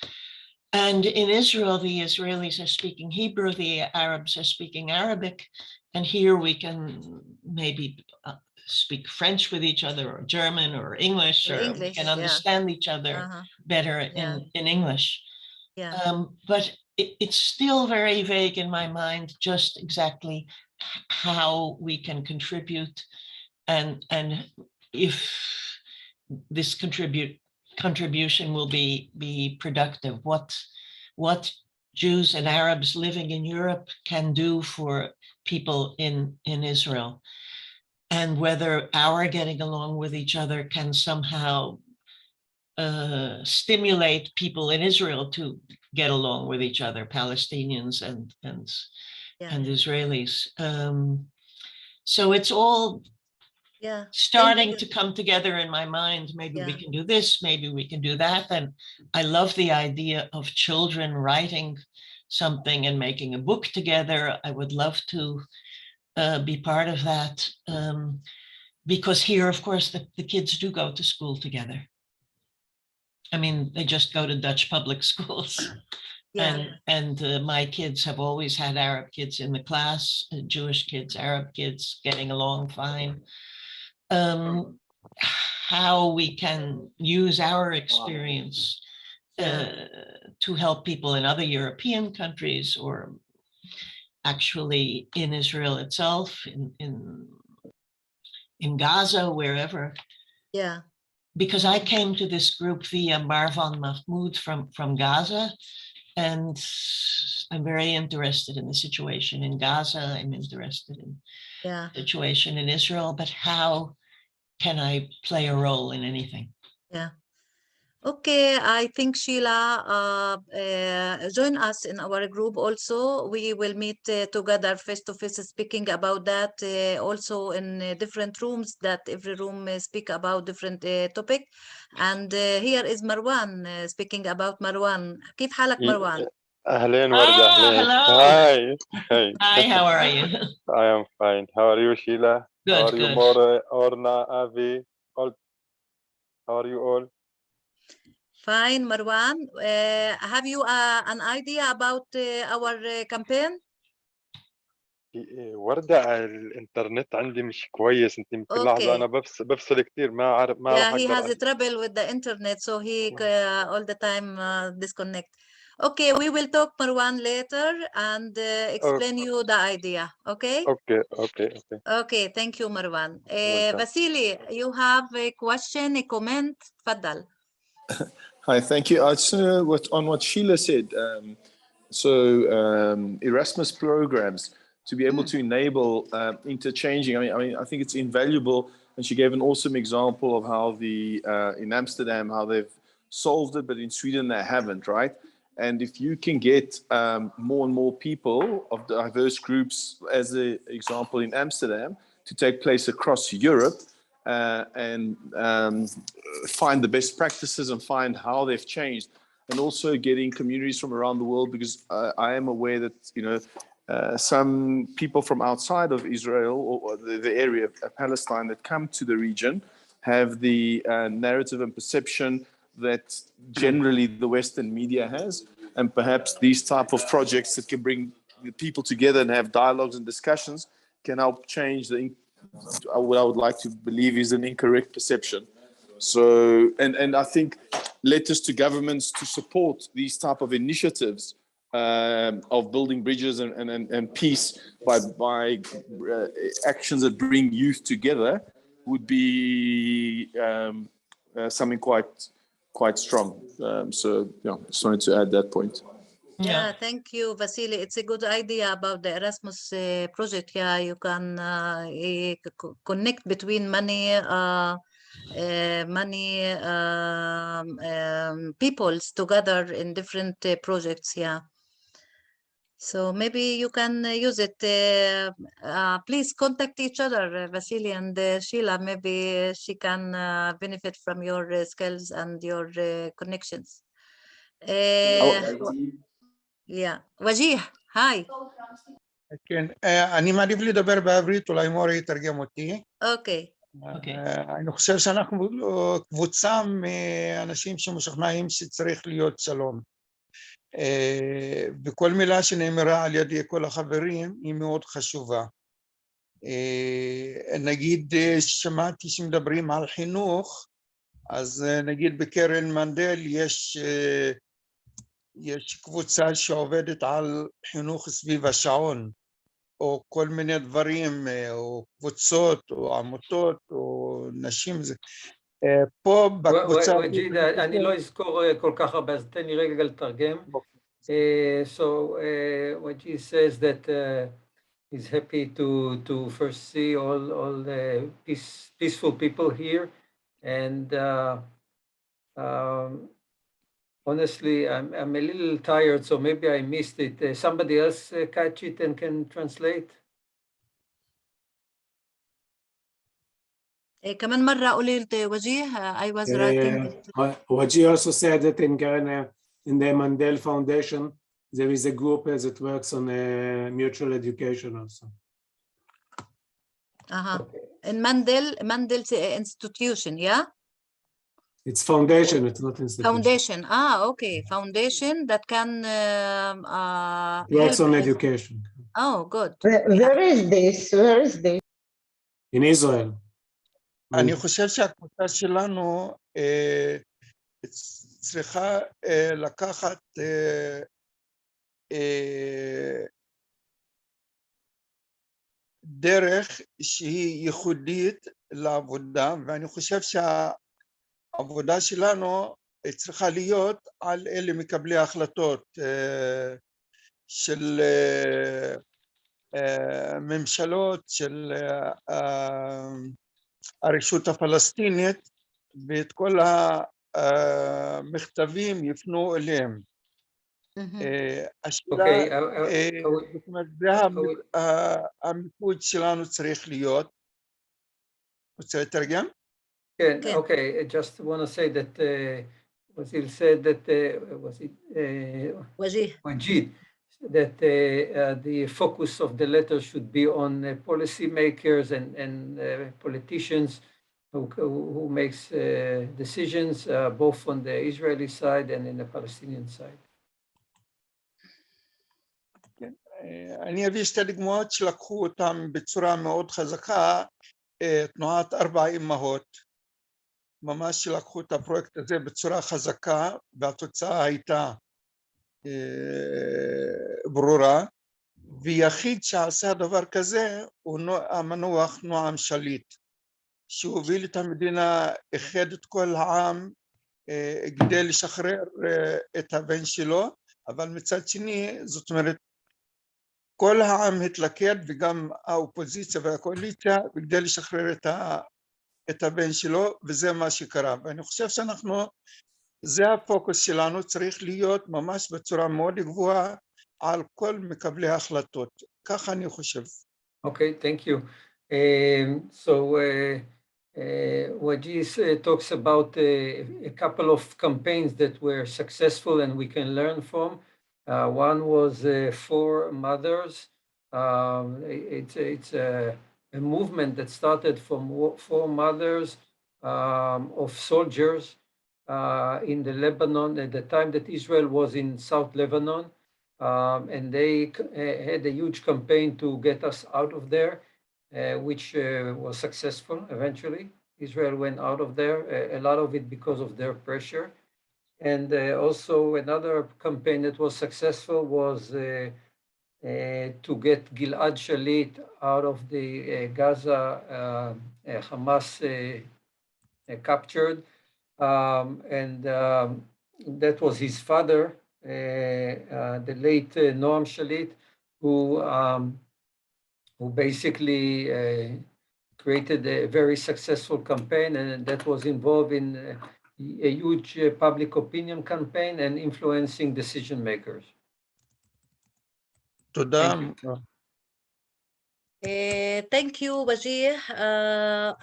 And in Israel, the Israelis are speaking Hebrew, the Arabs are speaking Arabic, and here we can maybe speak French with each other, or German, or English, or we can understand each other better in English. But it's still very vague in my mind, just exactly how we can contribute, and if this contribution will be productive. What Jews and Arabs living in Europe can do for people in Israel, and whether our getting along with each other can somehow stimulate people in Israel to get along with each other, Palestinians and Israelis. So it's all starting to come together in my mind. Maybe we can do this, maybe we can do that. And I love the idea of children writing something and making a book together. I would love to be part of that, because here, of course, the kids do go to school together. I mean, they just go to Dutch public schools. And my kids have always had Arab kids in the class, Jewish kids, Arab kids, getting along fine. How we can use our experience to help people in other European countries, or actually in Israel itself, in Gaza, wherever. Yeah. Because I came to this group via Marwan Mahmoud from Gaza, and I'm very interested in the situation in Gaza. I'm interested in the situation in Israel, but how can I play a role in anything? Yeah. Okay, I think Sheila, join us in our group also. We will meet together face-to-face speaking about that, also in different rooms, that every room speak about different topic. And here is Marwan speaking about Marwan. كيف حالك Marwan? أهلين وردة أهلين. hello. Hi. Hey. Hi, how are you? I am fine. How are you, Sheila? Good, How are you, good. More, Orna, Avi? All, how are you all? Fine, Marwan. Have you an idea about our campaign? وردة الإنترنت عندي مش كويس. أنت كل لحظة أنا بفصل كتير ما أعرف ما Yeah, راح he has أقدر. a trouble with the internet, so he all the time disconnect. Okay, we will talk, Marwan, later and explain you the idea. Okay? Okay, okay, okay. Okay, thank you, Marwan. Welcome. Vasily, you have a question, a comment? Faddal. Hi, thank you. On what Sheila said, Erasmus programs to be able to enable interchanging. I think it's invaluable. And she gave an awesome example of how in Amsterdam, how they've solved it, but in Sweden they haven't, right? And if you can get more and more people of diverse groups, as an example in Amsterdam, to take place across Europe, and find the best practices and find how they've changed, and also getting communities from around the world, because I am aware that some people from outside of Israel or the area of Palestine that come to the region have the narrative and perception that generally the Western media has, and perhaps these type of projects that can bring the people together and have dialogues and discussions can help change what I would like to believe is an incorrect perception. So, and I think letters to governments to support these type of initiatives of building bridges and peace by actions that bring youth together would be something quite strong. So, yeah, just wanted to add that point. Yeah, thank you, Vasily. It's a good idea about the Erasmus project. Yeah, you can connect between many peoples together in different projects. Yeah. So maybe you can use it. Please contact each other, Vasily and Sheila. Maybe she can benefit from your skills and your connections. Yeah, Wajih, hi. כן, אני מעדיף לדבר בעברית, אולי מורי יתרגם אותי. אוקיי. אני חושב שאנחנו קבוצה מאנשים שמשוכנעים שצריך להיות שלום. וכל מילה שנאמרה על ידי כל החברים היא מאוד חשובה. נגיד, שמעתי שמדברים על חינוך, אז נגיד בקרן מנדל יש קבוצה שעובדת על חינוך סביב השעון, או כל מיני דברים, או קבוצות, או עמותות, או נשים. פה בקבוצה... וג'ידה, אני לא אזכור כל כך הרבה, אז תן לי רגע לתרגם. So what he says that he's happy to first see all the peaceful people here, and honestly, I'm a little tired, so maybe I missed it. Somebody else catch it and can translate? كمان مرة قولي وجيه. I was writing. Wajih also said that in the Mandel Foundation, there is a group that works on mutual education also. In Mandel's institution, yeah? It's foundation, it's not institution. Foundation, okay. Foundation that can works help on education. Oh, good. Where is this? Where is this? In Israel. אני חושב שהקבוצה שלנו צריכה לקחת דרך שהיא ייחודית לעבודה, ואני חושב שהעבודה שלנו צריכה להיות על אלה מקבלי ההחלטות של ממשלות, של הרשות הפלסטינית, ואת כל המכתבים יפנו אליהם. השאלה, זאת אומרת, זה המיקוד שלנו צריך להיות. רוצה לתרגם? כן, okay. I just want to say that Wasil said that, Wajid, that the focus of the letter should be on policymakers and politicians who makes decisions both on the Israeli side and in the Palestinian side. אני אביא שתי דוגמאות שלקחו אותם בצורה מאוד חזקה, תנועת 4 אימהות, ממש לקחו את הפרויקט הזה בצורה חזקה, והתוצאה הייתה ברורה, ויחיד שעשה דבר כזה הוא המנוח נועם שליט, שהוביל את המדינה, איחד את כל העם כדי לשחרר את הבן שלו, אבל מצד שני, זאת אומרת, כל העם התלכד וגם האופוזיציה והקואליציה כדי לשחרר את הבן שלו, וזה מה שקרה. ואני חושב שאנחנו, זה הפוקוס שלנו, צריך להיות ממש בצורה מאוד גבוהה על כל מקבלי ההחלטות. ככה אני חושב. Okay, thank you. Wajis talks about a couple of campaigns that were successful and we can learn from. One was For Mothers. It's a movement that started from 4 mothers of soldiers in the Lebanon at the time that Israel was in South Lebanon. And they had a huge campaign to get us out of there, which was successful eventually. Israel went out of there, a lot of it because of their pressure. And also another campaign that was successful was to get Gilad Shalit out of the Gaza Hamas captured. And that was his father, the late Noam Shalit, who basically created a very successful campaign, and that was involved in a huge public opinion campaign and influencing decision makers. Thank you, Wajih.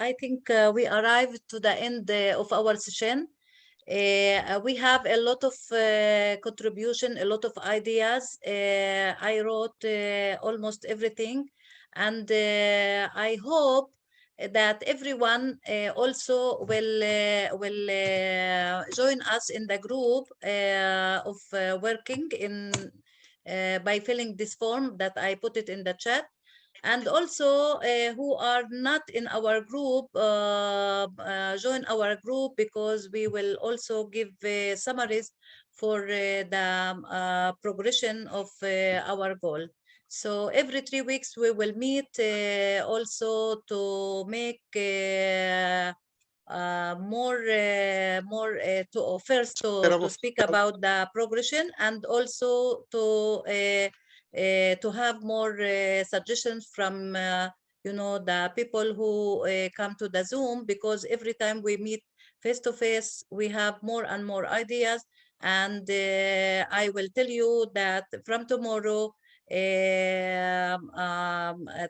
I think we arrived to the end of our session. We have a lot of contribution, a lot of ideas. I wrote almost everything, and I hope that everyone also will join us in the group of working in by filling this form that I put it in the chat. And also who are not in our group, join our group, because we will also give summaries for the progression of our goal. So every 3 weeks we will meet also to make more to first to speak about the progression, and also to have more suggestions from the people who come to the Zoom, because every time we meet face to face we have more and more ideas. And I will tell you that from tomorrow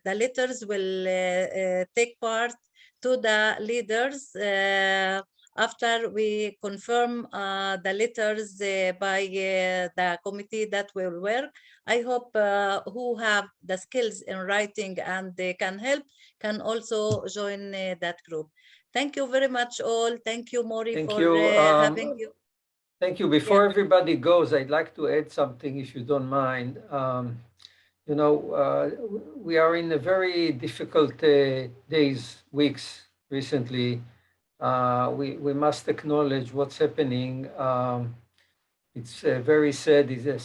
the letters will take part to the leaders after we confirm the letters by the committee that will work. I hope who have the skills in writing and they can help can also join that group. Thank you very much all. Thank you, Mori, for having you. Thank you. Before everybody goes, I'd like to add something, if you don't mind. We are in a very difficult days, weeks recently. We must acknowledge what's happening. It's very sad. It's a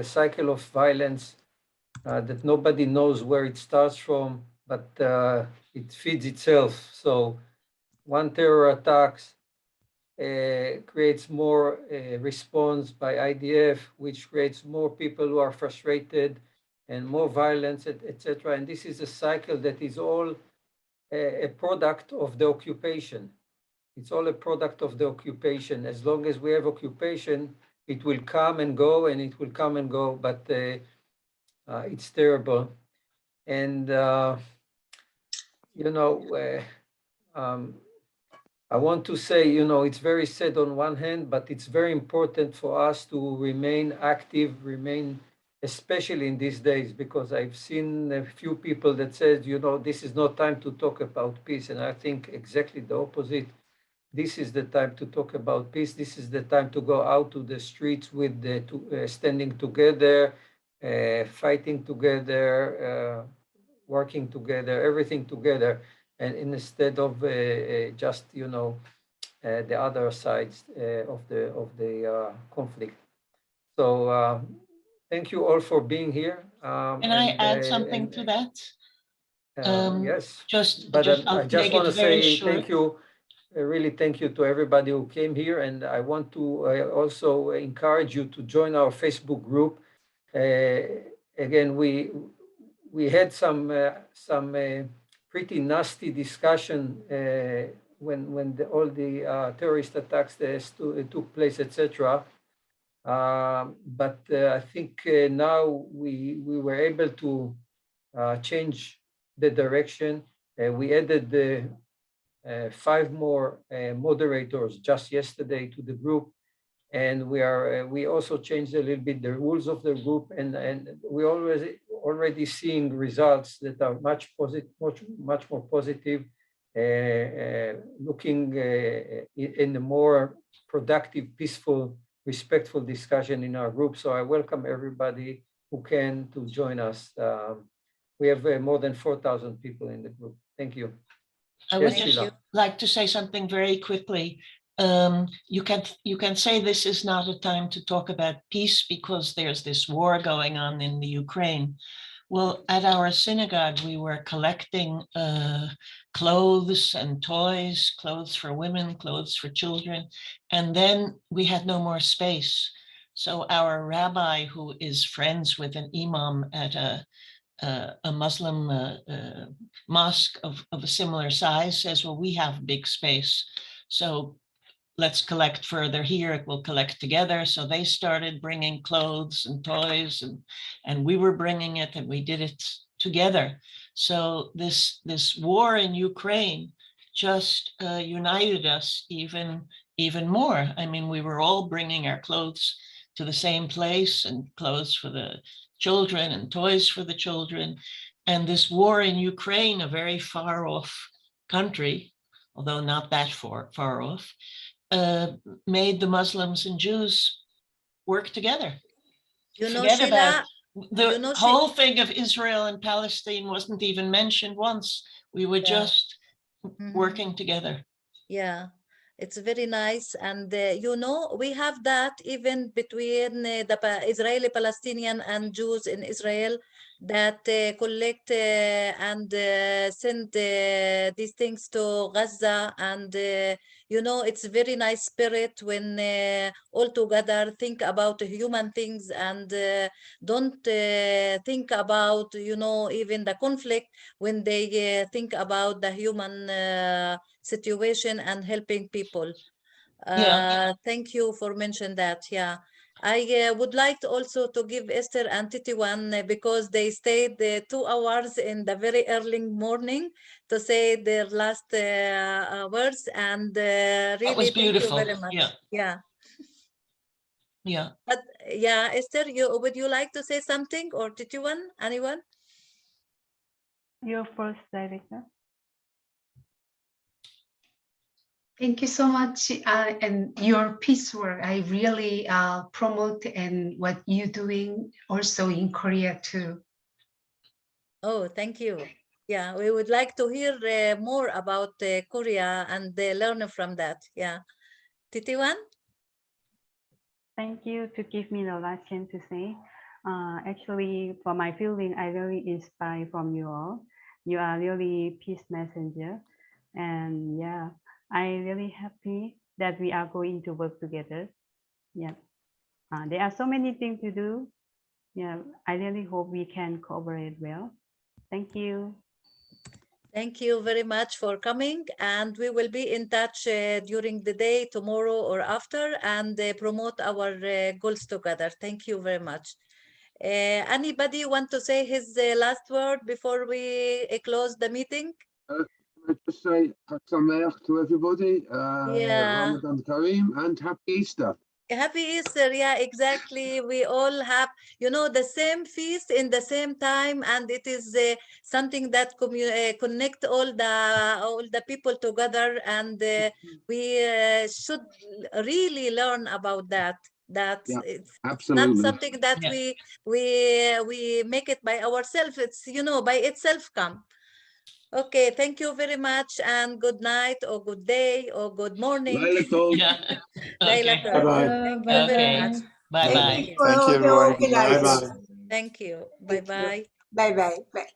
cycle of violence that nobody knows where it starts from, but it feeds itself. So one terror attacks creates more response by IDF, which creates more people who are frustrated and more violence, etc. And this is a cycle that is all a product of the occupation. It's all a product of the occupation. As long as we have occupation, it will come and go, and it will come and go, but it's terrible. And, I want to say, you know, it's very sad on one hand, but it's very important for us to remain active, especially in these days, because I've seen a few people that said, you know, this is not time to talk about peace. And I think exactly the opposite. This is the time to talk about peace. This is the time to go out to the streets with standing together, fighting together, working together, everything together. And instead of just, you know, the other sides of the conflict. So thank you all for being here. Can I add something to that? Yes, but I just want to say thank you, really thank you to everybody who came here. And I want to also encourage you to join our Facebook group. Again, we had some pretty nasty discussion when all the terrorist attacks took place, etc. But I think now we were able to change the direction. We added 5 more moderators just yesterday to the group. And we also changed a little bit the rules of the group, and we already seeing results that are much more positive, looking in a more productive, peaceful, respectful discussion in our group. So I welcome everybody who can to join us. We have more than 4,000 people in the group. Thank you. I would just like to say something very quickly. You can say this is not a time to talk about peace because there's this war going on in the Ukraine. Well, at our synagogue, we were collecting clothes and toys, clothes for women, clothes for children, and then we had no more space. So our rabbi, who is friends with an imam at a Muslim mosque of a similar size, says, well, we have big space, so let's collect further here, we'll collect together. So they started bringing clothes and toys, and we were bringing it, and we did it together. So this war in Ukraine just united us even more. I mean, we were all bringing our clothes to the same place, and clothes for the children and toys for the children. And this war in Ukraine, a very far off country, although not that far off, made the Muslims and Jews work together. You know, Forget about Sheila, whole thing of Israel and Palestine wasn't even mentioned once. We were just working together. Yeah, it's very nice. And you know, we have that even between the Israeli Palestinian and Jews in Israel, that collect and send these things to Gaza. And you know, it's very nice spirit when all together think about human things, and don't think about, you know, even the conflict, when they think about the human situation and helping people. Thank you for mentioning that. Yeah, I would like to also to give Esther and Titiwan, because they stayed 2 hours in the very early morning to say their last words, and really thank you very much. Yeah. But yeah, Esther, would you like to say something, or Titiwan, anyone? Your first, Director. Thank you so much, and your peace work, I really promote, and what you're doing also in Korea too. Oh, thank you. Yeah, we would like to hear more about Korea and learn from that. Yeah, Titiwan? Thank you to give me the last chance to say. Actually, for my feeling, I really inspired from you all. You are really peace messenger, and yeah, I'm really happy that we are going to work together. Yeah, there are so many things to do. Yeah, I really hope we can cooperate well. Thank you. Thank you very much for coming, and we will be in touch during the day, tomorrow or after, and promote our goals together. Thank you very much. Anybody want to say his last word before we close the meeting? I just say Chag Sameach to everybody, Yeah. Ramadan Kareem, and Happy Easter. Happy Easter, yeah, exactly. We all have, you know, the same feast in the same time, and it is something that connect all the people together, and we should really learn about that. That Yeah, it's absolutely. not something that we make it by ourselves. It's, you know, by itself come. Okay, thank you very much, and good night or good day or good morning. Laila Tov. Yeah. Laila Okay. Tov. Bye-bye. Thank you very much. Bye-bye. Thank Thank you. you for Thank you, all the everyone. Good night. organizers. Bye-bye. Thank you. Thank you. Bye-bye. Bye-bye. Bye.